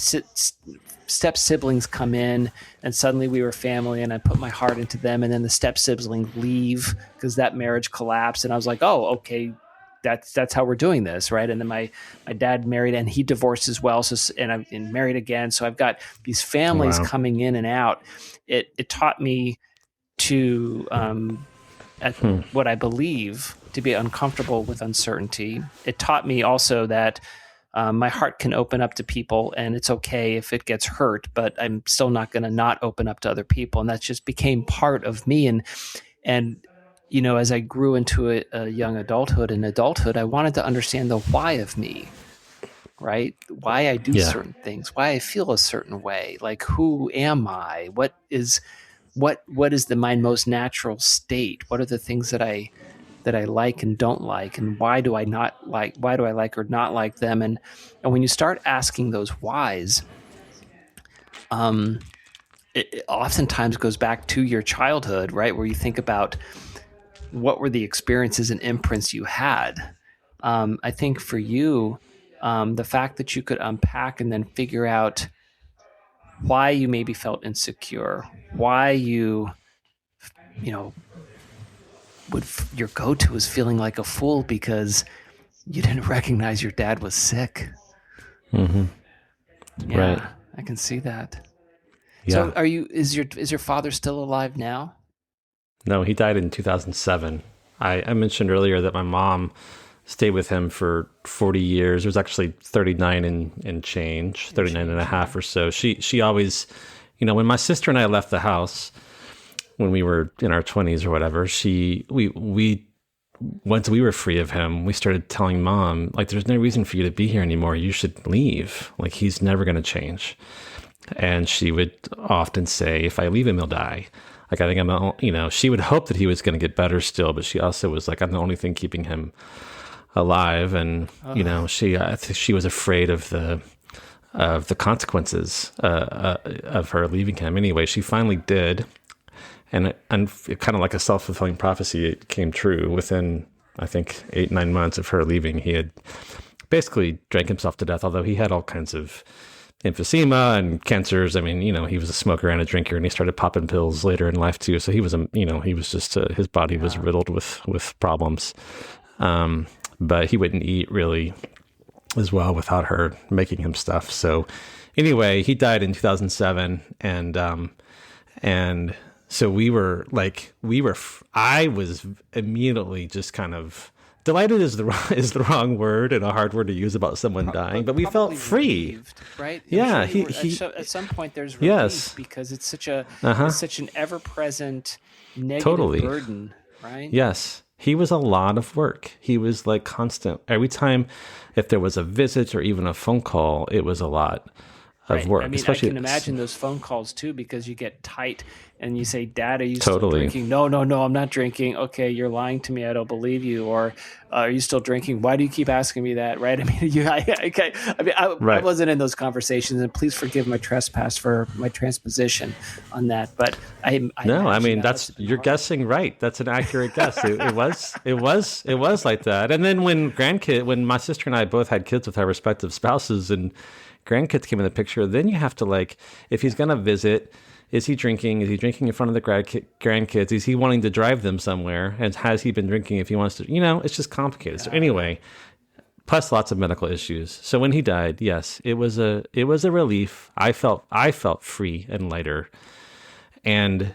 siblings come in and suddenly we were family and I put my heart into them. And then the step siblings leave because that marriage collapsed. And I was like, oh, okay. That's how we're doing this, right? And then my dad married and he divorced as well. So and I've been married again. So I've got these families coming in and out. It taught me to what I believe to be uncomfortable with uncertainty. It taught me also that my heart can open up to people, and it's okay if it gets hurt, but I'm still not going to not open up to other people, and that just became part of me. And as I grew into a young adulthood and adulthood, I wanted to understand the why of me, right? Why I do certain things, why I feel a certain way, like who am I? What is my most natural state? What are the things that I like and don't like, and why do I like or not like them? And when you start asking those whys, it oftentimes goes back to your childhood, right? Where you think about what were the experiences and imprints you had. I think for you, the fact that you could unpack and then figure out why you maybe felt insecure, why your go-to was feeling like a fool because you didn't recognize your dad was sick. Mm-hmm. Yeah, right. I can see that. Yeah. So is your father still alive now? No, he died in 2007. I mentioned earlier that my mom stayed with him for 40 years. It was actually 39 and change, 39 and a half or so. She always, when my sister and I left the house when we were in our 20s or whatever, we once we were free of him, we started telling Mom, like, there's no reason for you to be here anymore. You should leave. Like, he's never going to change. And she would often say, if I leave him, he'll die. Like, I think she would hope that he was going to get better still, but she also was like, I'm the only thing keeping him alive. And, I think she was afraid of the consequences of her leaving him. Anyway, she finally did. And kind of like a self-fulfilling prophecy, it came true. Within, I think, 8-9 months of her leaving, he had basically drank himself to death, although he had all kinds of emphysema and cancers. I mean, he was a smoker and a drinker, and he started popping pills later in life too. So he was, he was just, his body was riddled with problems. But he wouldn't eat really as well without her making him stuff. So anyway, he died in 2007. And so I was immediately just kind of delighted is the wrong word and a hard word to use about someone dying, but we felt free, relieved, right? Yeah, at some point there's relief because it's such an ever-present negative burden, right? Yes, he was a lot of work. He was like constant. Every time, if there was a visit or even a phone call, it was a lot of work. I mean, especially, I can imagine those phone calls too, because you get tight and you say, Dad, are you Totally. still drinking? No, I'm not drinking. Okay, you're lying to me. I don't believe you. Or are you still drinking? Why do you keep asking me that? Right? I mean, I wasn't in those conversations, and please forgive my trespass for my transposition on that. But you're guessing right. That's an accurate guess. It was like that. And then when my sister and I both had kids with our respective spouses and grandkids came in the picture, then you have to, like, if he's going to visit, is he drinking? Is he drinking in front of the grandkids? Is he wanting to drive them somewhere? And has he been drinking if he wants to? It's just complicated. So anyway, plus lots of medical issues. So when he died, yes, it was a relief. I felt free and lighter, and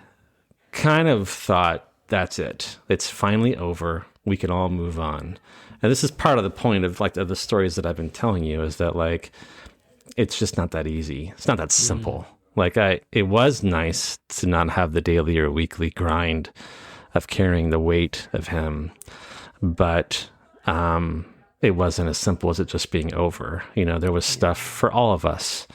kind of thought, that's it. It's finally over. We can all move on. And this is part of the point of the stories that I've been telling you, is that, like, it's just not that easy. It's not that simple. It was nice to not have the daily or weekly grind of carrying the weight of him, but it wasn't as simple as it just being over. There was stuff for all of us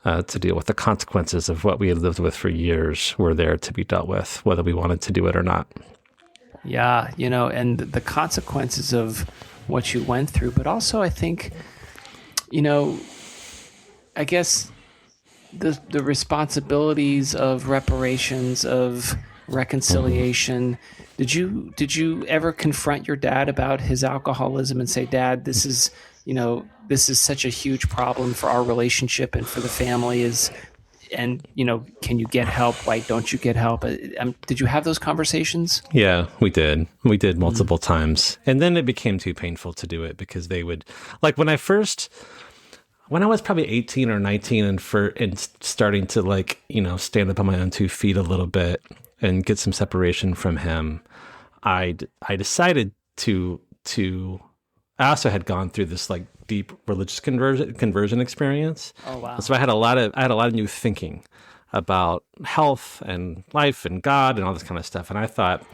to deal with. The consequences of what we had lived with for years were there to be dealt with, whether we wanted to do it or not. Yeah, and the consequences of what you went through, but also I think, you know, I guess the responsibilities of reparations, of reconciliation. Did you ever confront your dad about his alcoholism and say, Dad, this is such a huge problem for our relationship and for the family and can you get help? Why don't you get help? Did you have those conversations? Yeah, we did. We did multiple times. And then it became too painful to do it because they would, like when I was probably 18 or 19 and starting to stand up on my own 2 feet a little bit and get some separation from him, I decided to I also had gone through this like deep religious conversion experience. Oh wow. So I had a lot of new thinking about health and life and God and all this kind of stuff. And I thought,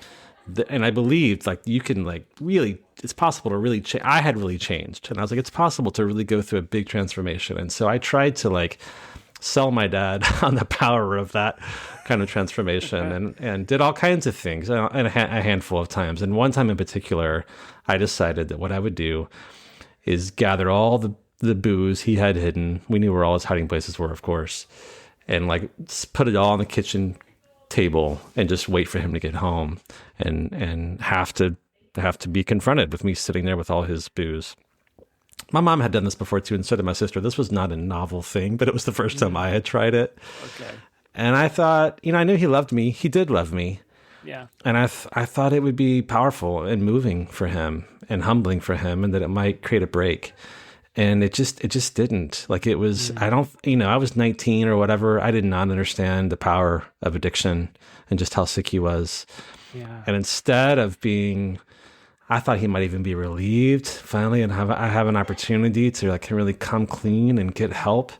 and I believed like you can like really, it's possible to really change. I had really changed. And I was like, it's possible to really go through a big transformation. And so I tried to like sell my dad on the power of that kind of transformation and did all kinds of things and a handful of times. And one time in particular, I decided that what I would do is gather all the booze he had hidden. We knew where all his hiding places were, of course, and like put it all on the kitchen table and just wait for him to get home and have to be confronted with me sitting there with all his booze. My mom had done this before too, and so did my sister. This was not a novel thing, but it was the first time I had tried it. Okay. And I thought, I knew he loved me. He did love me. Yeah. And I thought it would be powerful and moving for him and humbling for him, and that it might create a break. And it just didn't. Like it was, I was 19 or whatever. I did not understand the power of addiction and just how sick he was. Yeah. And instead of I thought he might even be relieved finally and I have an opportunity to like really come clean and get help.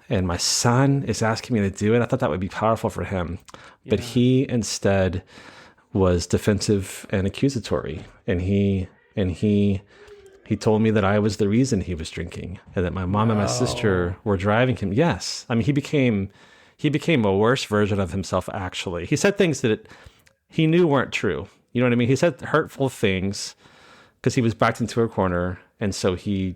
And my son is asking me to do it. I thought that would be powerful for him. Yeah. But he instead was defensive and accusatory. And he told me that I was the reason he was drinking and that my mom and my sister were driving him. Yes. I mean, he became a worse version of himself, actually. He said things that he knew weren't true. You know what I mean? He said hurtful things because he was backed into a corner. And so he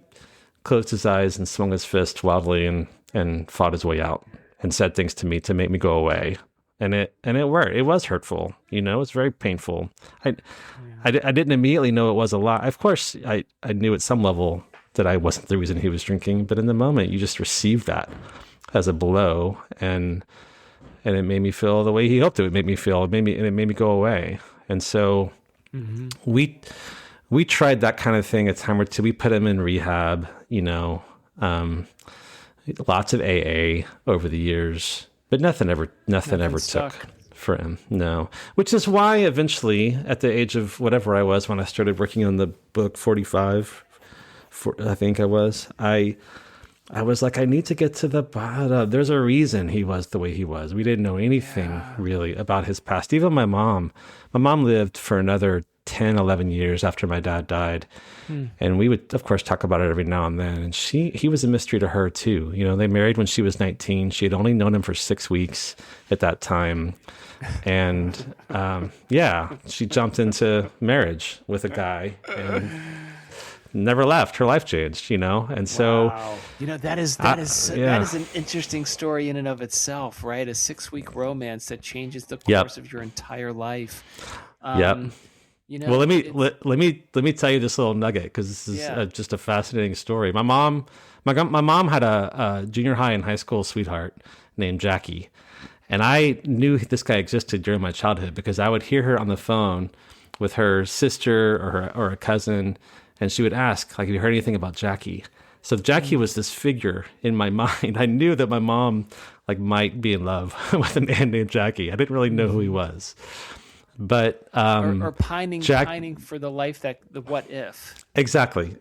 closed his eyes and swung his fist wildly and fought his way out and said things to me to make me go away. And it worked. It was hurtful. It was very painful. I didn't immediately know it was a lie. Of course, I knew at some level that I wasn't the reason he was drinking. But in the moment, you just received that as a blow. And it made me feel the way he hoped it would make me feel. It made me go away. And so we tried that kind of thing a time or two. We put him in rehab, lots of AA over the years, but nothing ever took for him. No, which is why eventually at the age of whatever I was, when I started working on the book 45, I think I was like, I need to get to the bottom. There's a reason he was the way he was. We didn't know anything really about his past. Even my mom lived for another 10, 11 years after my dad died. And we would, of course, talk about it every now and then. And he was a mystery to her too. They married when she was 19. She had only known him for 6 weeks at that time. And she jumped into marriage with a guy and never left. Her life changed, and so wow. That is an interesting story in and of itself, right? A 6-week romance that changes the course of your entire life. Well, let me tell you this little nugget, because this is just a fascinating story. My mom had a junior high and high school sweetheart named Jackie, and I knew this guy existed during my childhood because I would hear her on the phone with her sister or a cousin. And she would ask, like, have you heard anything about Jackie? So Jackie was this figure in my mind. I knew that my mom, like, might be in love with a man named Jackie. I didn't really know who he was. But or pining for the life the what if. Exactly.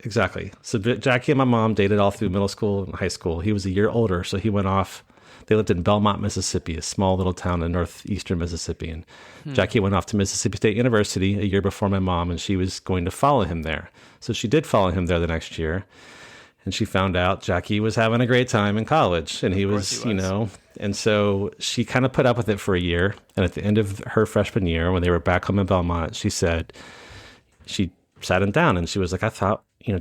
So Jackie and my mom dated all through middle school and high school. He was a year older, so he went off. They lived in Belmont, Mississippi, a small little town in northeastern Mississippi. And Jackie went off to Mississippi State University a year before my mom, and she was going to follow him there. So she did follow him there the next year. and she found out Jackie was having a great time in college, and he was, and so she kind of put up with it for a year. And at the end of her freshman year, when they were back home in Belmont, she sat him down and she was like,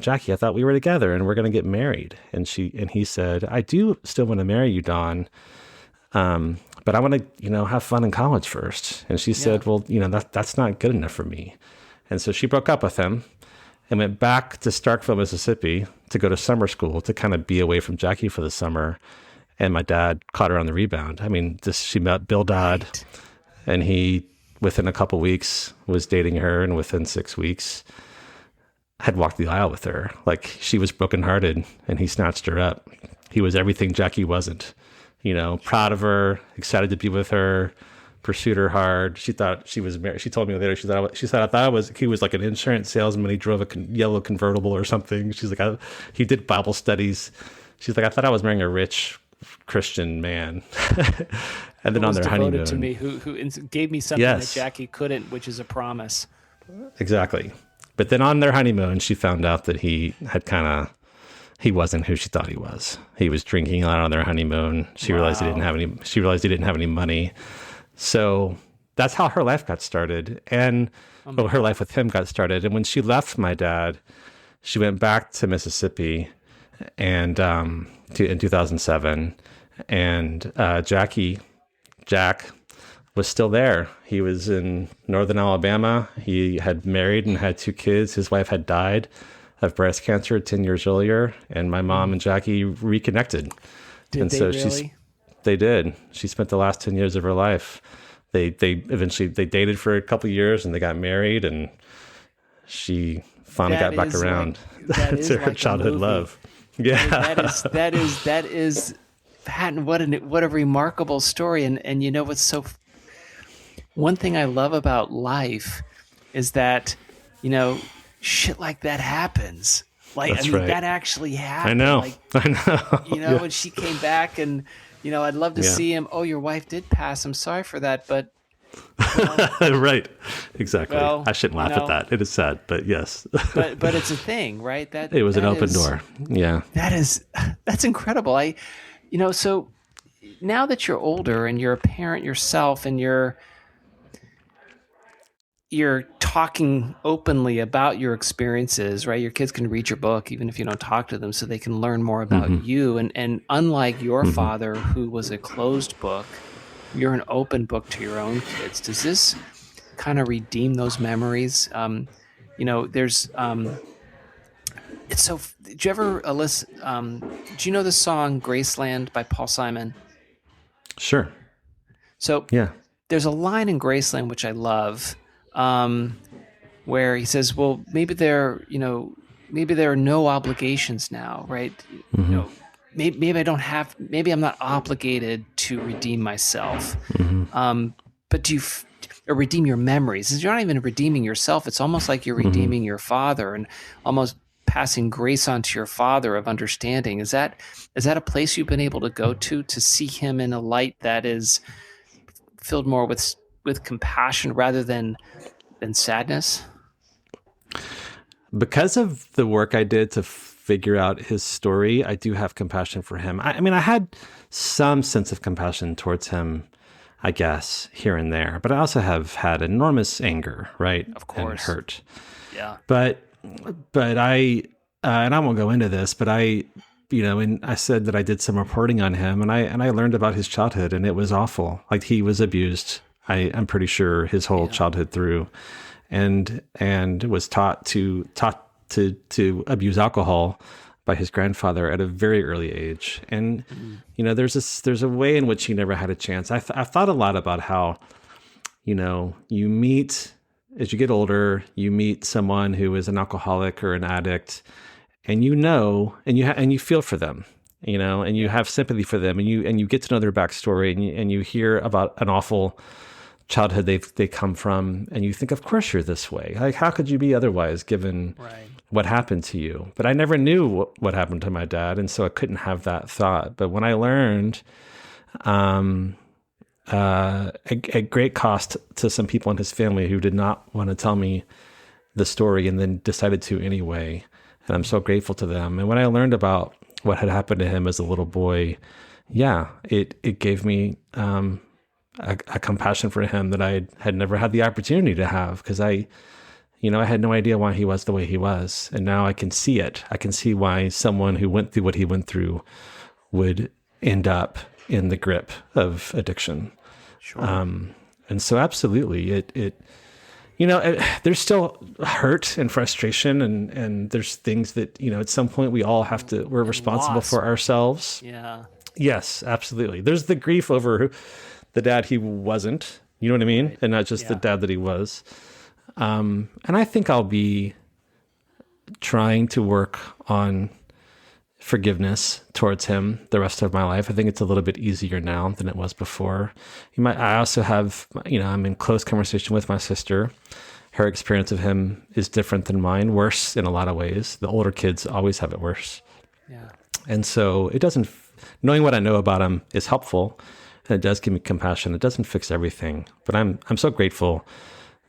Jackie, I thought we were together and we're going to get married. And he said, I do still want to marry you, Dawn. But I want to, have fun in college first. And she said, well, that's not good enough for me. And so she broke up with him and went back to Starkville, Mississippi to go to summer school to kind of be away from Jackie for the summer. And my dad caught her on the rebound. I mean, she met Bill Dodd, and he, within a couple weeks, was dating her. And within 6 weeks, had walked the aisle with her. Like, she was brokenhearted and he snatched her up. He was everything Jackie wasn't, proud of her, excited to be with her, pursued her hard. She thought she was married. She told me later, I thought he was like an insurance salesman. He drove a yellow convertible or something. She's like, he did Bible studies. She's like, I thought I was marrying a rich Christian man. And then on their honeymoon, to me, who gave me something that Jackie couldn't, which is a promise. Exactly. But then on their honeymoon, she found out that he wasn't who she thought he was. He was drinking a lot on their honeymoon. She realized he didn't have any money. So that's how her life got started. And her life with him got started. And when she left my dad, she went back to Mississippi and in 2007. And Jack was still there. He was in northern Alabama. He had married and had 2 kids. His wife had died of breast cancer 10 years earlier, and my mom and Jackie reconnected. They did. She spent the last 10 years of her life. They eventually dated for a couple of years, and they got married, and she finally got back around to her childhood love. Yeah. That is Patton, what a remarkable story. And what's so, one thing I love about life is that, shit like that happens. That actually happened. I know. When she came back and, I'd love to see him. Oh, your wife did pass. I'm sorry for that. But right. Exactly. Well, I shouldn't laugh at that. It is sad, but yes. but it's a thing, right? It was an open door. Yeah. That's incredible. So now that you're older and you're a parent yourself and you're talking openly about your experiences, right? Your kids can read your book, even if you don't talk to them, so they can learn more about you. And unlike your father, who was a closed book, you're an open book to your own kids. Does this kind of redeem those memories? There's, it's so, did you ever listen, do you know the song Graceland by Paul Simon? Sure. So there's a line in Graceland, which I love, where he says, well, maybe there are no obligations now, right? Maybe I'm not obligated to redeem myself. But do you or redeem your memories? You're not even redeeming yourself. It's almost like you're redeeming your father and almost passing grace on to your father of understanding. Is that a place you've been able to go to see him in a light that is filled more with compassion rather than sadness? Because of the work I did to figure out his story, I do have compassion for him. I mean, I had some sense of compassion towards him, I guess, here and there, but I also have had enormous anger, right? Of course. And hurt. Yeah. But I, and I won't go into this, but and I said that I did some reporting on him, and I learned about his childhood, and it was awful. Like, he was abused. I'm pretty sure his whole childhood through, and was taught to abuse alcohol by his grandfather at a very early age. And there's a way in which he never had a chance. I've thought a lot about how you meet, as you get older, you meet someone who is an alcoholic or an addict, and you feel for them, and you have sympathy for them, and you get to know their backstory, and you hear about an awful childhood they come from, and you think, of course you're this way. Like, how could you be otherwise, given what happened to you? But I never knew what happened to my dad, and so I couldn't have that thought. But when I learned, at great cost to some people in his family who did not want to tell me the story and then decided to anyway, And I'm so grateful to them. And when I learned about what had happened to him as a little boy, yeah, it gave me a compassion for him that I had never had the opportunity to have, because I had no idea why he was the way he was. And now I can see it. I can see why someone who went through what he went through would end up in the grip of addiction. Sure. And so absolutely, there's still hurt and frustration, and there's things that, at some point we're responsible loss. for ourselves. Yeah. Yes, absolutely. There's the grief over the dad he wasn't, you know what I mean? Right. And not just the dad that he was. And I think I'll be trying to work on forgiveness towards him the rest of my life. I think it's a little bit easier now than it was before. I also have, I'm in close conversation with my sister. Her experience of him is different than mine, worse in a lot of ways. The older kids always have it worse. Yeah. And so knowing what I know about him is helpful, and it does give me compassion. It doesn't fix everything, but I'm so grateful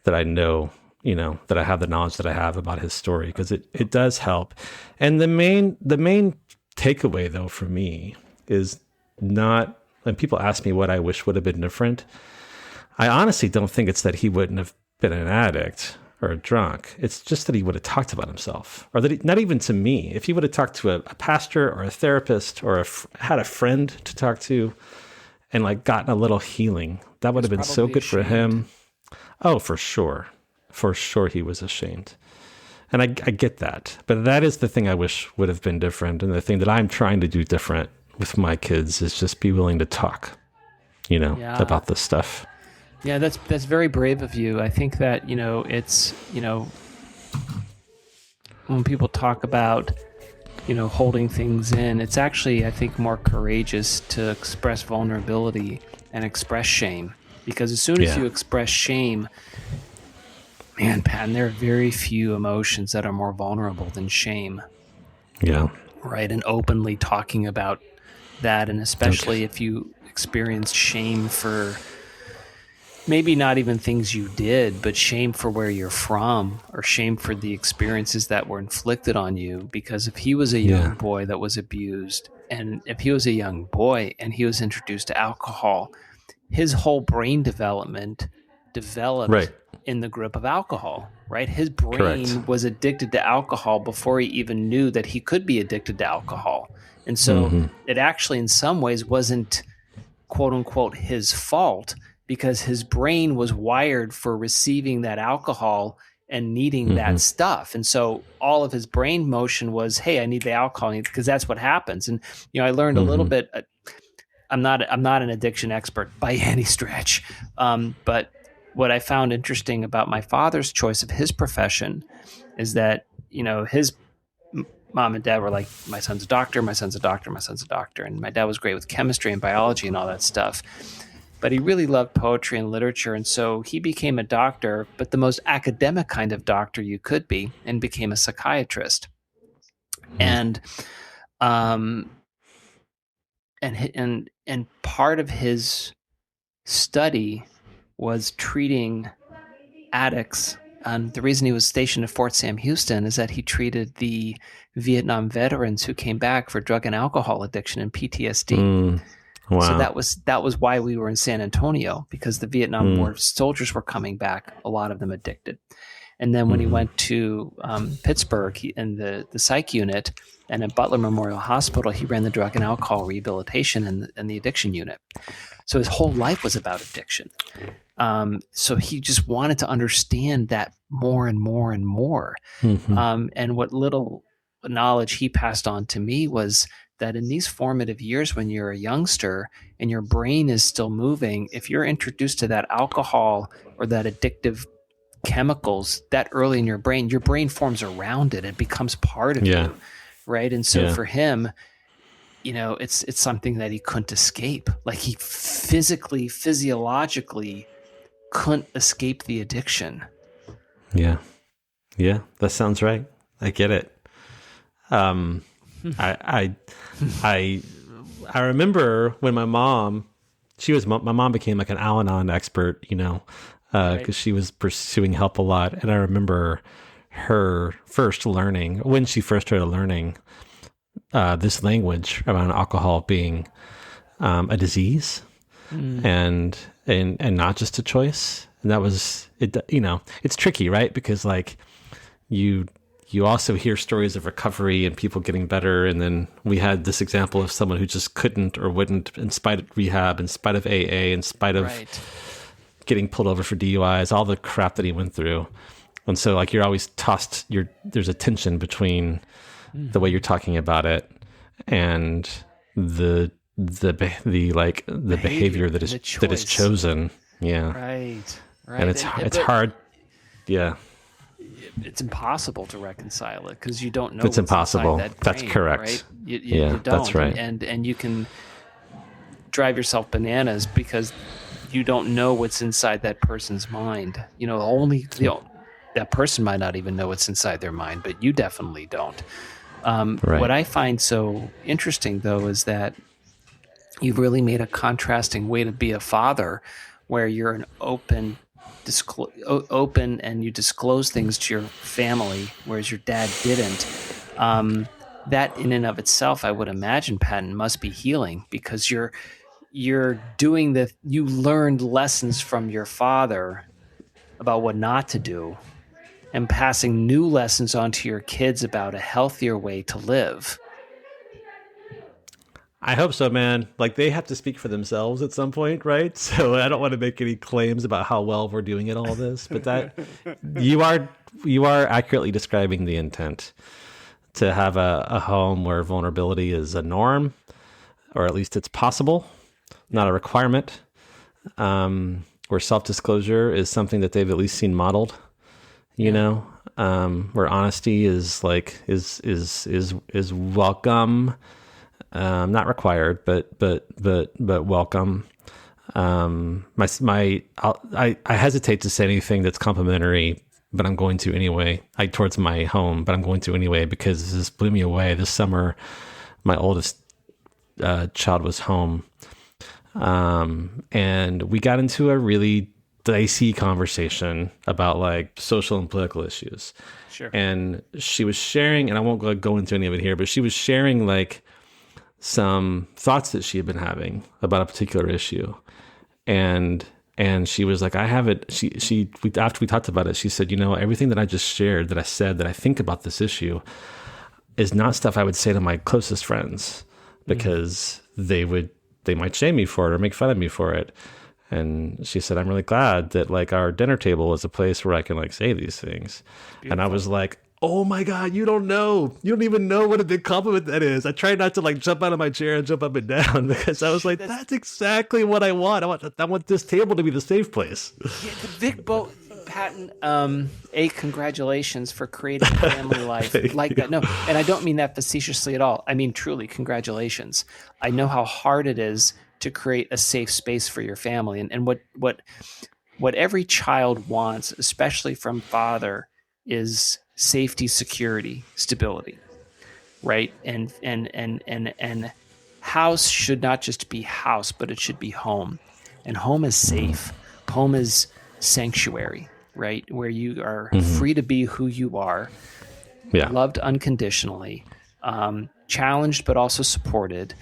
that I know, that I have the knowledge that I have about his story, because it does help. And the main takeaway, though, for me is not, when people ask me what I wish would have been different, I honestly don't think it's that he wouldn't have been an addict or a drunk. It's just that he would have talked about himself, or that not even to me. If he would have talked to a pastor or a therapist, or had a friend to talk to, and gotten a little healing, that would have been so good for him. Oh, for sure. For sure he was ashamed. And I get that. But that is the thing I wish would have been different. And the thing that I'm trying to do different with my kids is just be willing to talk, about this stuff. Yeah, that's very brave of you. I think that, it's, when people talk about, holding things in, it's actually, I think, more courageous to express vulnerability and express shame. Because as soon as you express shame, man, Patton, there are very few emotions that are more vulnerable than shame. Yeah. Right. And openly talking about that. And especially if you experience shame for maybe not even things you did, but shame for where you're from, or shame for the experiences that were inflicted on you. Because if he was a young boy that was abused, and if he was a young boy and he was introduced to alcohol, his whole brain developed in the grip of alcohol, right? His brain was addicted to alcohol before he even knew that he could be addicted to alcohol. And so it actually in some ways wasn't quote unquote his fault, because his brain was wired for receiving that alcohol and needing that stuff. And so all of his brain motion was, hey, I need the alcohol, because that's what happens. And, I learned a little bit, I'm not an addiction expert by any stretch. But what I found interesting about my father's choice of his profession is that, his mom and dad were like, my son's a doctor, my son's a doctor, my son's a doctor. And my dad was great with chemistry and biology and all that stuff. But he really loved poetry and literature. And so he became a doctor, but the most academic kind of doctor you could be, and became a psychiatrist. And part of his study was treating addicts. And the reason he was stationed at Fort Sam Houston is that he treated the Vietnam veterans who came back for drug and alcohol addiction and PTSD. Wow. So that was why we were in San Antonio, because the Vietnam War soldiers were coming back, a lot of them addicted. And then when he went to Pittsburgh in the psych unit, and at Butler Memorial Hospital, he ran the drug and alcohol rehabilitation and the addiction unit. So his whole life was about addiction. So he just wanted to understand that more and more and more. And what little knowledge he passed on to me was that in these formative years, when you're a youngster and your brain is still moving, if you're introduced to that alcohol or that addictive chemicals that early in your brain forms around it. It becomes part of you, right? And so for him, it's something that he couldn't escape. Like he physiologically couldn't escape the addiction. Yeah, that sounds right. I get it. I remember when my mom became like an Al-Anon expert, because she was pursuing help a lot. And I remember her first learning, when she first started learning this language around alcohol being a disease and not just a choice. And that was it. You know, it's tricky, right? Because like you also hear stories of recovery and people getting better, and then we had this example of someone who just couldn't or wouldn't, in spite of rehab, in spite of AA, in spite of getting pulled over for DUIs, all the crap that he went through. And so like you're always tossed, there's a tension between the way you're talking about it and the behavior that is chosen. Yeah. Right. And it's hard. Yeah. It's impossible to reconcile it because you don't know. It's impossible. That's correct. Right? You don't. That's right. And you can drive yourself bananas because you don't know what's inside that person's mind. You know, that person might not even know what's inside their mind, but you definitely don't. Right. What I find so interesting, though, is that you've really made a contrasting way to be a father, where you're an open and you disclose things to your family, whereas your dad didn't. That in and of itself, I would imagine, Patton, must be healing because you're doing you learned lessons from your father about what not to do and passing new lessons on to your kids about a healthier way to live. I hope so, man. Like they have to speak for themselves at some point, right? So I don't want to make any claims about how well we're doing at all this, but that you are accurately describing the intent to have a home where vulnerability is a norm, or at least it's possible, not a requirement, where self-disclosure is something that they've at least seen modeled, you know, where honesty is welcome. Not required, but welcome. I hesitate to say anything that's complimentary, but I'm going to anyway. Towards my home, but I'm going to anyway because this blew me away. This summer, my oldest child was home, and we got into a really dicey conversation about like social and political issues. Sure. And she was sharing, and I won't go into any of it here, but she was sharing like some thoughts that she had been having about a particular issue. And she was like, I have it. After we talked about it, she said, you know, everything that I just shared, that I said, that I think about this issue is not stuff I would say to my closest friends because they might shame me for it or make fun of me for it. And she said, I'm really glad that like our dinner table is a place where I can like say these things. Beautiful. And I was like, oh my God, you don't know. You don't even know what a big compliment that is. I tried not to like jump out of my chair and jump up and down because I was like, that's exactly what I want. I want this table to be the safe place. Yeah, the big boat, Patton, congratulations for creating a family life like that. No, and I don't mean that facetiously at all. I mean, truly, congratulations. I know how hard it is to create a safe space for your family. And what every child wants, especially from father, is safety, security, stability, right? And house should not just be house, but it should be home. And home is safe. Home is sanctuary, right? Where you are free to be who you are, loved unconditionally, challenged but also supported.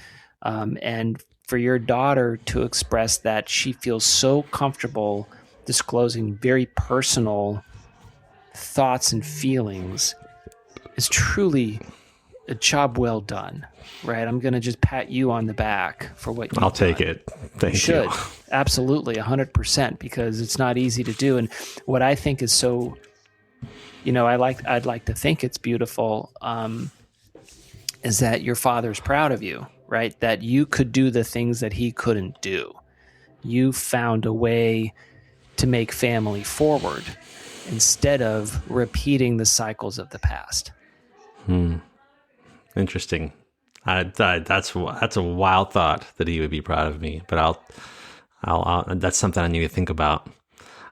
And for your daughter to express that she feels so comfortable disclosing very personal thoughts and feelings is truly a job well done, right? I'm going to just pat you on the back for what you've done. I'll take it. Thank you. Should. Absolutely, 100%, because it's not easy to do. And what I think is so, I'd like to think it's beautiful, is that your father's proud of you, right? That you could do the things that he couldn't do. You found a way to make family forward instead of repeating the cycles of the past. Interesting. That's a wild thought that he would be proud of me, but I'll that's something I need to think about.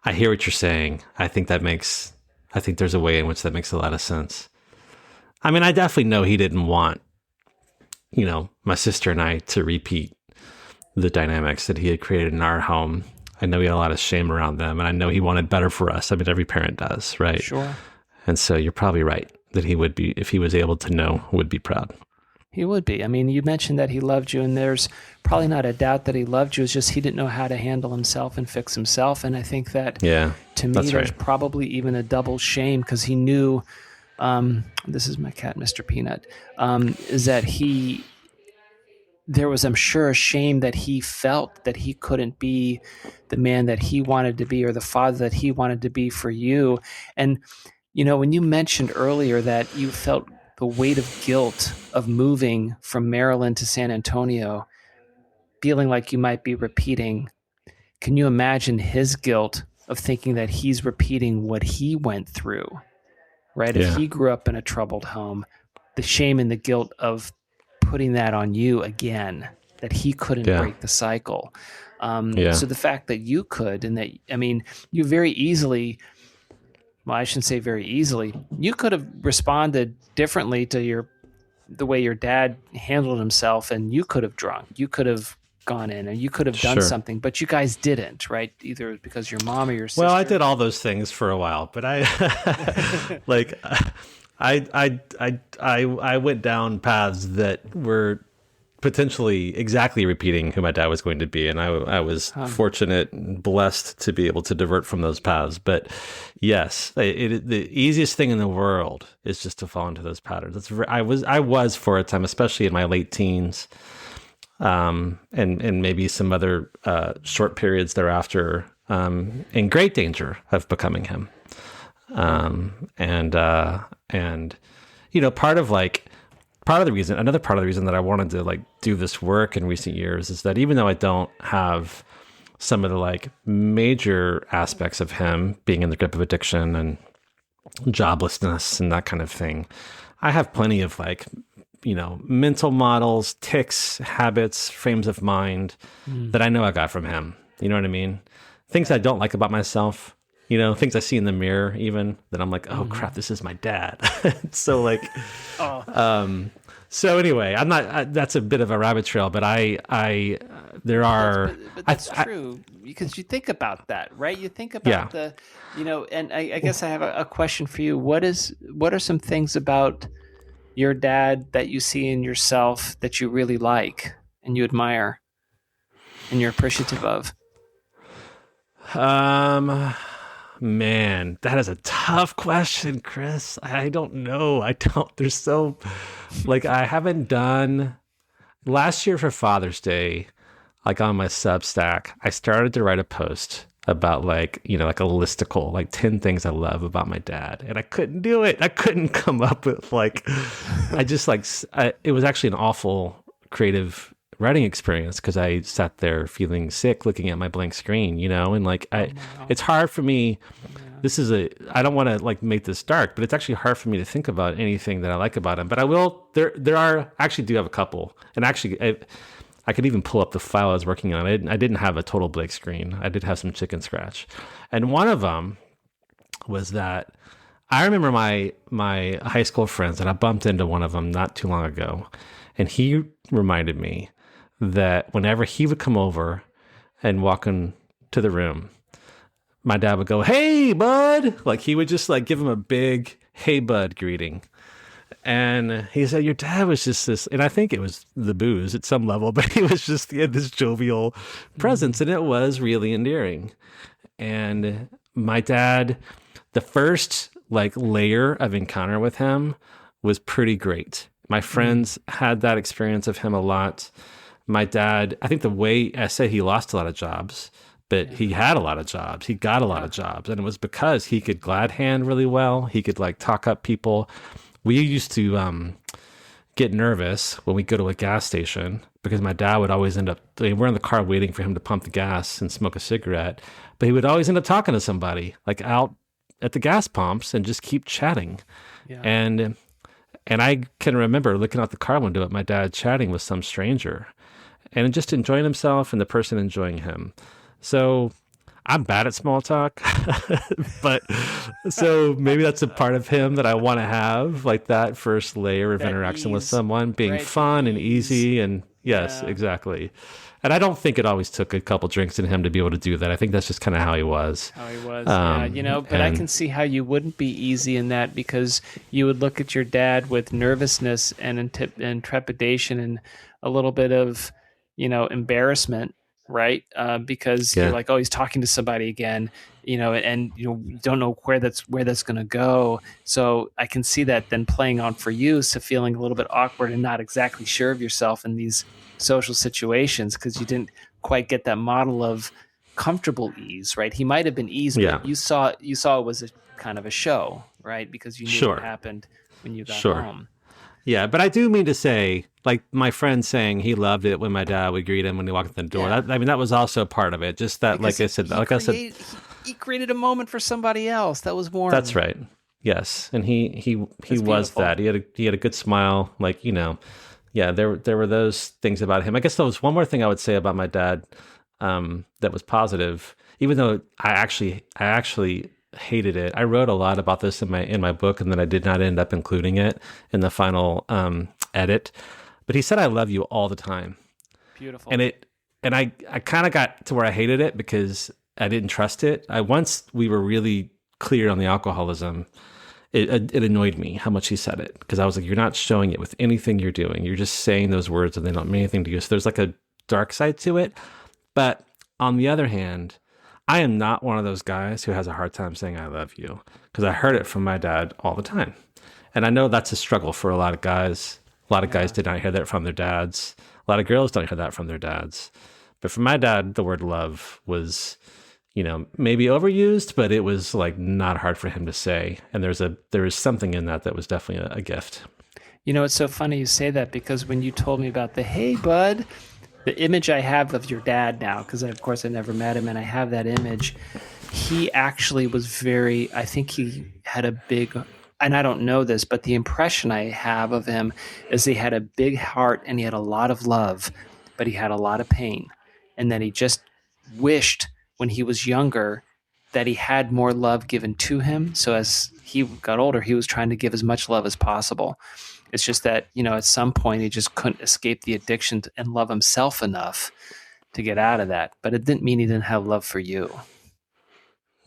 I hear what you're saying. I think there's a way in which that makes a lot of sense. I mean, I definitely know he didn't want, my sister and I to repeat the dynamics that he had created in our home. I know he had a lot of shame around them, and I know he wanted better for us. I mean, every parent does, right? Sure. And so you're probably right that he would be, if he was able to know, would be proud. He would be. I mean, you mentioned that he loved you, and there's probably not a doubt that he loved you. It's just he didn't know how to handle himself and fix himself. And I think that, to me, there's probably even a double shame, because he knew, this is my cat, Mr. Peanut, is that there was, I'm sure, a shame that he felt that he couldn't be the man that he wanted to be, or the father that he wanted to be for you. And, when you mentioned earlier that you felt the weight of guilt of moving from Maryland to San Antonio, feeling like you might be repeating, can you imagine his guilt of thinking that he's repeating what he went through, right? Yeah. If he grew up in a troubled home, the shame and the guilt of putting that on you again, that he couldn't break the cycle. So the fact that you could, and that, you very easily, well, I shouldn't say very easily, you could have responded differently to the way your dad handled himself, and you could have drunk, you could have gone in, and you could have done something, but you guys didn't, right? Either because your mom or your sister. Well, I did all those things for a while, but I I went down paths that were potentially exactly repeating who my dad was going to be, and I was fortunate and blessed to be able to divert from those paths. But yes, the easiest thing in the world is just to fall into those patterns. I was for a time, especially in my late teens, and maybe some other short periods thereafter, in great danger of becoming him. Another part of the reason that I wanted to do this work in recent years is that even though I don't have some of the major aspects of him being in the grip of addiction and joblessness and that kind of thing, I have plenty of mental models, tics, habits, frames of mind that I know I got from him. You know what I mean? Things I don't like about myself. Things I see in the mirror, even that I'm like, oh crap, this is my dad. So so anyway, I'm not. That's a bit of a rabbit trail, but there are. But that's true, because you think about that, right? You think about and I guess I have a question for you. What are some things about your dad that you see in yourself that you really like and you admire and you're appreciative of? Man, that is a tough question, Chris. I don't know. There's so, I haven't done, last year for Father's Day, on my Substack, I started to write a post about a listicle, 10 things I love about my dad. And I couldn't do it. I couldn't come up with it was actually an awful creative writing experience, because I sat there feeling sick looking at my blank screen, it's hard for me. I don't want to make this dark, but it's actually hard for me to think about anything that I like about him. But I will, actually do have a couple. And actually, I could even pull up the file I was working on. I didn't have a total blank screen. I did have some chicken scratch. And one of them was that I remember my high school friends, and I bumped into one of them not too long ago. And he reminded me that whenever he would come over and walk into the room, my dad would go, "Hey, bud." He would just give him a big, "Hey, bud" greeting. And he said, your dad was just this, and I think it was the booze at some level, but he was just, he had this jovial presence, and it was really endearing. And my dad, the first layer of encounter with him was pretty great. My friends had that experience of him a lot. My dad, I think the way I said, he lost a lot of jobs, but he had a lot of jobs. He got a lot of jobs. And it was because he could glad hand really well. He could talk up people. We used to get nervous when we go to a gas station, because my dad would always end up, we're in the car waiting for him to pump the gas and smoke a cigarette, but he would always end up talking to somebody out at the gas pumps and just keep chatting. Yeah. And I can remember looking out the car window at my dad chatting with some stranger and just enjoying himself and the person enjoying him. So I'm bad at small talk, but so maybe that's a part of him that I want to have, that first layer of interaction with someone being fun and easy. And Yes, Yeah. exactly. And I don't think it always took a couple drinks in him to be able to do that. I think that's just kind of how he was. How he was, yeah. But I can And see how you wouldn't be easy in that because you would look at your dad with nervousness and trepidation and a little bit of, embarrassment, right? Because you're yeah, like, oh, he's talking to somebody again, and you don't know where that's going to go. So I can see that then playing on for you, so feeling a little bit awkward and not exactly sure of yourself in these social situations because you didn't quite get that model of comfortable ease, right? He might have been ease, yeah, but you saw it was a kind of a show, right? Because you knew what sure, happened when you got sure. home. Yeah, but I do mean to say, like my friend saying he loved it when my dad would greet him when he walked in the door. Yeah, That was also part of it. Just that, because he created a moment for somebody else. That was that's warm. right. Yes, and he That's was beautiful. that. He had a good smile. Like yeah. There were those things about him. I guess there was one more thing I would say about my dad, that was positive. Even though I actually hated it. I wrote a lot about this in my book, and then I did not end up including it in the final edit. But he said, "I love you" all the time, Beautiful. and I kind of got to where I hated it because I didn't trust it. Once we were really clear on the alcoholism, it annoyed me how much he said it because I was like, "You're not showing it with anything you're doing. You're just saying those words, and they don't mean anything to you." So there's like a dark side to it. But on the other hand, I am not one of those guys who has a hard time saying I love you because I heard it from my dad all the time. And I know that's a struggle for a lot of guys. A lot of guys did not hear that from their dads. A lot of girls don't hear that from their dads. But for my dad, the word love was, maybe overused, but it was like not hard for him to say. And there is something in that was definitely a gift. It's so funny you say that because when you told me about the "Hey, bud," the image I have of your dad now, because of course I never met him, and I have that image. He actually was I think he had a big, and I don't know this, but the impression I have of him is he had a big heart and he had a lot of love, but he had a lot of pain. And that he just wished when he was younger that he had more love given to him. So as he got older, he was trying to give as much love as possible. It's just that, at some point he just couldn't escape the addiction and love himself enough to get out of that. But it didn't mean he didn't have love for you.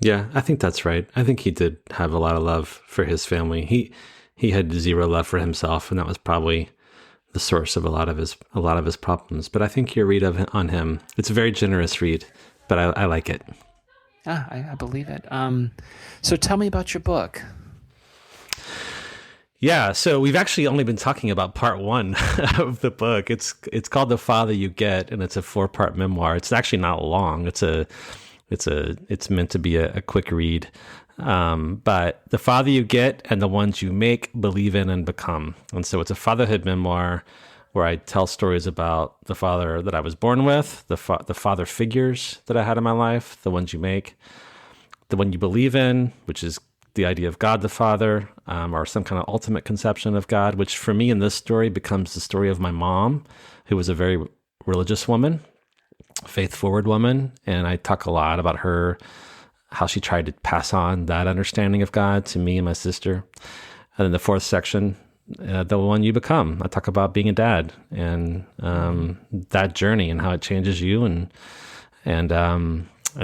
Yeah, I think that's right. I think he did have a lot of love for his family. He had zero love for himself, and that was probably the source of a lot of his problems. But I think your read on him, it's a very generous read, but I like it. I believe it. So tell me about your book. Yeah, so we've actually only been talking about part one of the book. It's called The Father You Get, and it's a 4-part memoir. It's actually not long. It's meant to be a quick read. But the father you get and the ones you make, believe in, and become. And so it's a fatherhood memoir where I tell stories about the father that I was born with, the father figures that I had in my life, the ones you make, the one you believe in, which is the idea of God the Father, or some kind of ultimate conception of God, which for me in this story becomes the story of my mom, who was a very religious woman, faith-forward woman. And I talk a lot about her, how she tried to pass on that understanding of God to me and my sister. And then the 4th section, the one you become. I talk about being a dad and that journey and how it changes you. And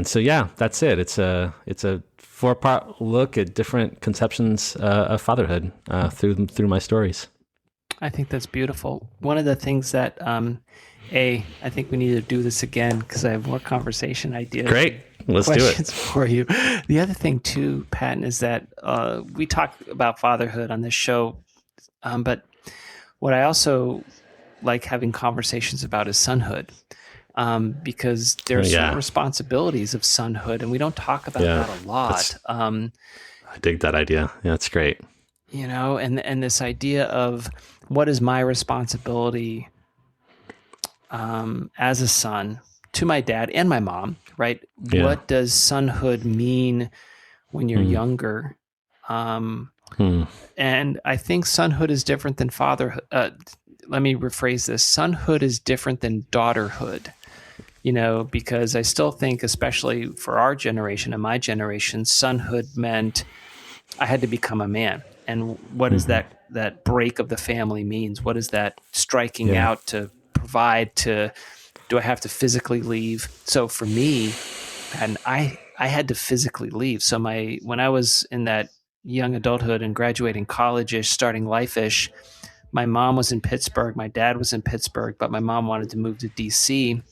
so, yeah, that's it. It's a 4-part look at different conceptions of fatherhood through my stories. I think that's beautiful. One of the things that, I think we need to do this again because I have more conversation ideas. Great. Let's do it. Questions for you. The other thing too, Patton, is that we talk about fatherhood on this show, but what I also like having conversations about is sonhood, because there are some responsibilities of sonhood, and we don't talk about that a lot. I dig that idea. Yeah, that's great. And this idea of what is my responsibility as a son to my dad and my mom, right? Yeah. What does sonhood mean when you're younger? And I think sonhood is different than fatherhood. Let me rephrase this. Sonhood is different than daughterhood, because I still think, especially for our generation and my generation, sonhood meant I had to become a man. And what is that break of the family means? What is that striking out to provide to, do I have to physically leave? So for me, and I had to physically leave. So when I was in that young adulthood and graduating college-ish, starting life-ish, my mom was in Pittsburgh, my dad was in Pittsburgh, but my mom wanted to move to DC.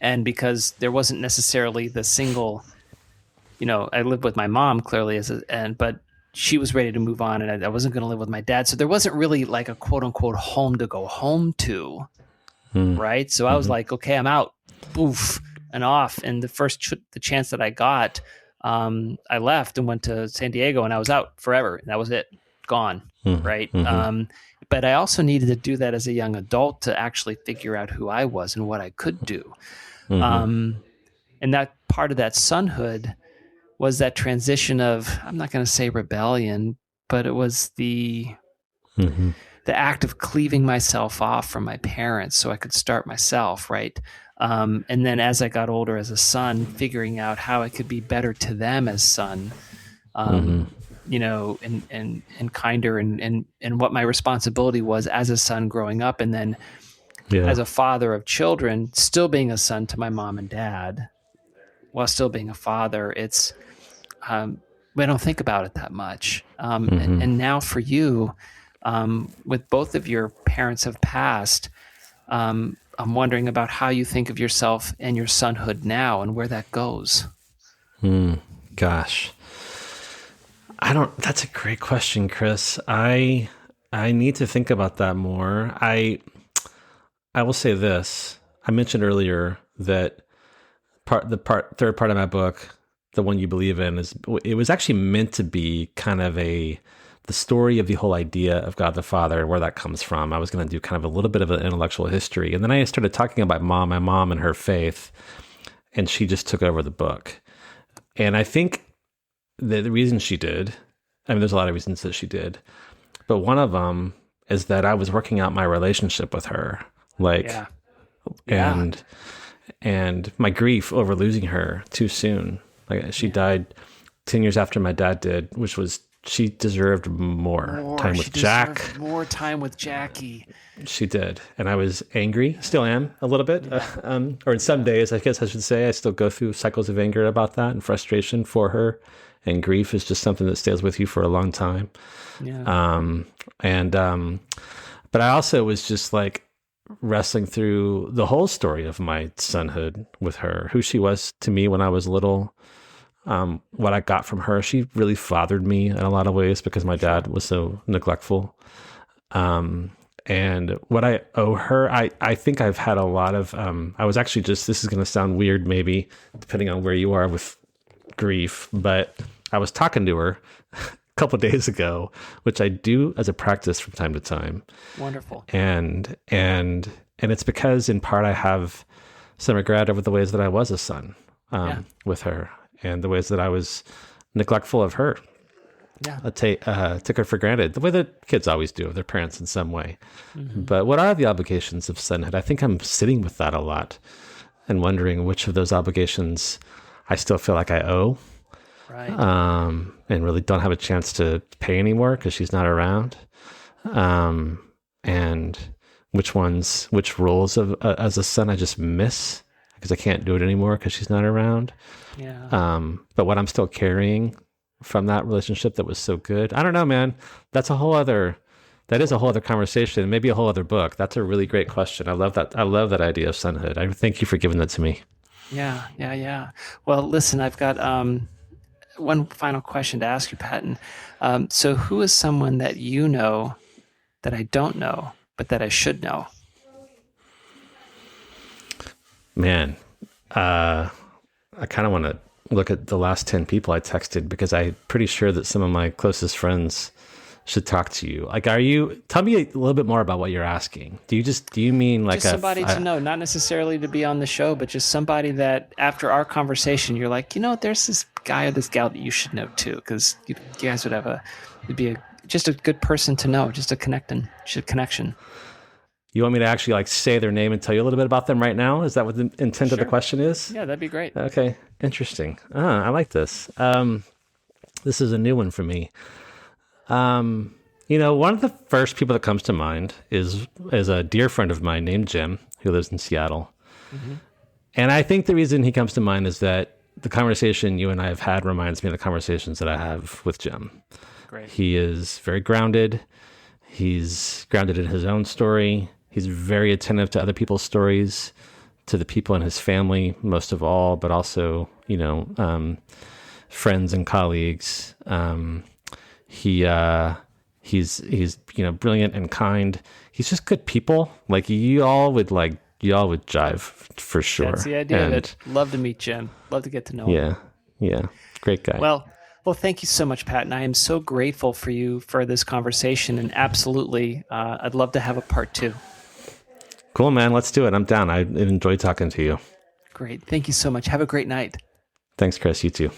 And because there wasn't necessarily the single, I lived with my mom clearly but she was ready to move on, and I wasn't going to live with my dad. So there wasn't really like a quote unquote home to go home to. Right. So I was like, okay, I'm out, poof, and off. And the chance that I got, I left and went to San Diego, and I was out forever. And that was it, gone. Right. But I also needed to do that as a young adult to actually figure out who I was and what I could do. And that part of that sonhood was that transition of, I'm not going to say rebellion, but it was the act of cleaving myself off from my parents so I could start myself, right? And then as I got older as a son, figuring out how I could be better to them as son, and kinder, and what my responsibility was as a son growing up. And then as a father of children, still being a son to my mom and dad, while still being a father, it's, we don't think about it that much. And now for you, with both of your parents have passed, I'm wondering about how you think of yourself and your sonhood now and where that goes. Gosh. That's a great question, Chris. I need to think about that more. I will say this. I mentioned earlier that third part of my book, the one you believe in, it was actually meant to be kind of the story of the whole idea of God the Father, where that comes from. I was going to do kind of a little bit of an intellectual history. And then I started talking about my mom and her faith, and she just took over the book. And I think the reason she did, there's a lot of reasons that she did, but one of them is that I was working out my relationship with her. And my grief over losing her too soon. She died 10 years after my dad did, which was, she deserved more time with Jack. More time with Jackie. She did. And I was angry, still am a little bit. Or in some days, I guess I should say, I still go through cycles of anger about that and frustration for her. And grief is just something that stays with you for a long time. Yeah. But I also was just like wrestling through the whole story of my sonhood with her, who she was to me when I was little. What I got from her, she really fathered me in a lot of ways because my dad was so neglectful. And what I owe her, I think I've had a lot of, I was actually this is going to sound weird maybe, depending on where you are with grief, but I was talking to her a couple of days ago, which I do as a practice from time to time. Wonderful. And it's because in part I have some regret over the ways that I was a son with her, and the ways that I was neglectful of her. Yeah. Took her for granted, the way that kids always do of their parents in some way. But what are the obligations of sonhood? I think I'm sitting with that a lot and wondering which of those obligations I still feel like I owe. Right. And really don't have a chance to pay anymore because she's not around. And which roles as a son I just miss because I can't do it anymore because she's not around. Yeah. But what I'm still carrying from that relationship that was so good, I don't know, man. That is a whole other conversation, maybe a whole other book. That's a really great question. I love that. I love that idea of sonhood. I thank you for giving that to me. Yeah. Well, listen, I've got one final question to ask you, Patton. So who is someone that you know that I don't know, but that I should know? Man, I kind of want to look at the last 10 people I texted because I'm pretty sure that some of my closest friends should talk to you. Tell me a little bit more about what you're asking. Do you mean like just somebody to know, not necessarily to be on the show, but just somebody that after our conversation, you're like, there's this guy or this gal that you should know too. Cause you guys it'd be just a good person to know, just a connection. You want me to actually like say their name and tell you a little bit about them right now? Is that what the intent of the question is? Yeah, that'd be great. Okay. Interesting. I like this. This is a new one for me. One of the first people that comes to mind is a dear friend of mine named Jim, who lives in Seattle. Mm-hmm. And I think the reason he comes to mind is that the conversation you and I have had reminds me of the conversations that I have with Jim. Great. He is very grounded. He's grounded in his own story. He's very attentive to other people's stories, to the people in his family, most of all, but also, friends and colleagues. He's brilliant and kind. He's just good people. Like you all would jive for sure. That's the idea of it. Love to meet Jim. Love to get to know him. Yeah. Great guy. Well, thank you so much, Patton. I am so grateful for you for this conversation, and absolutely, I'd love to have a part 2. Cool, man. Let's do it. I'm down. I enjoyed talking to you. Great. Thank you so much. Have a great night. Thanks, Chris. You too.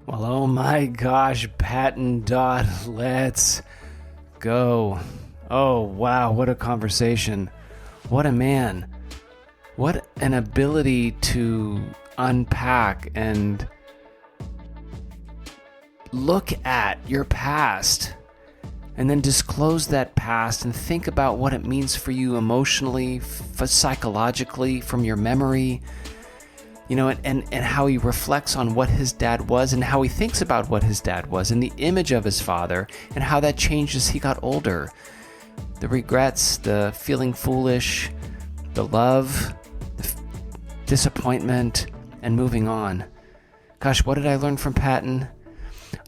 Well, oh my gosh, Patton Dodd, let's go. Oh, wow, what a conversation. What a man. What an ability to unpack and look at your past and then disclose that past and think about what it means for you emotionally, psychologically, from your memory. And how he reflects on what his dad was and how he thinks about what his dad was and the image of his father and how that changed as he got older. The regrets, the feeling foolish, the love, the disappointment, and moving on. Gosh, what did I learn from Patton?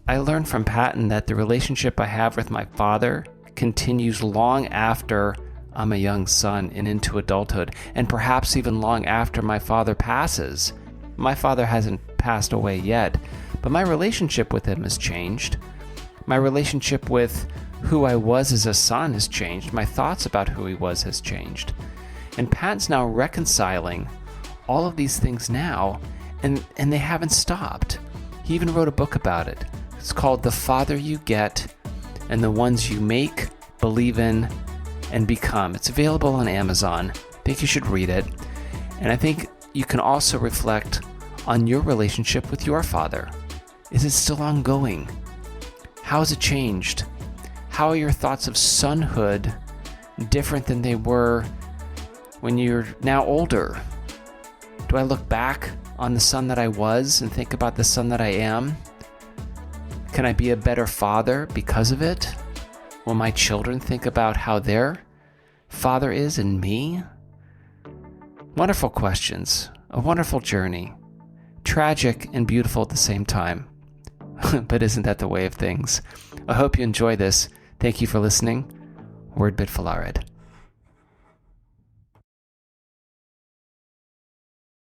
I learned from Patton that the relationship I have with my father continues long after I'm a young son and into adulthood, and perhaps even long after my father passes. My father hasn't passed away yet, but my relationship with him has changed. My relationship with who I was as a son has changed. My thoughts about who he was has changed. And Pat's now reconciling all of these things now, and they haven't stopped. He even wrote a book about it. It's called The Father You Get and the Ones You Make, Believe in, and Become. It's available on Amazon. I think you should read it. And I think you can also reflect on your relationship with your father. Is it still ongoing? How has it changed? How are your thoughts of sonhood different than they were when you're now older? Do I look back on the son that I was and think about the son that I am? Can I be a better father because of it? Will my children think about how their father is in me? Wonderful questions, a wonderful journey, tragic and beautiful at the same time. But isn't that the way of things? I hope you enjoy this. Thank you for listening. Word Bit Filaret.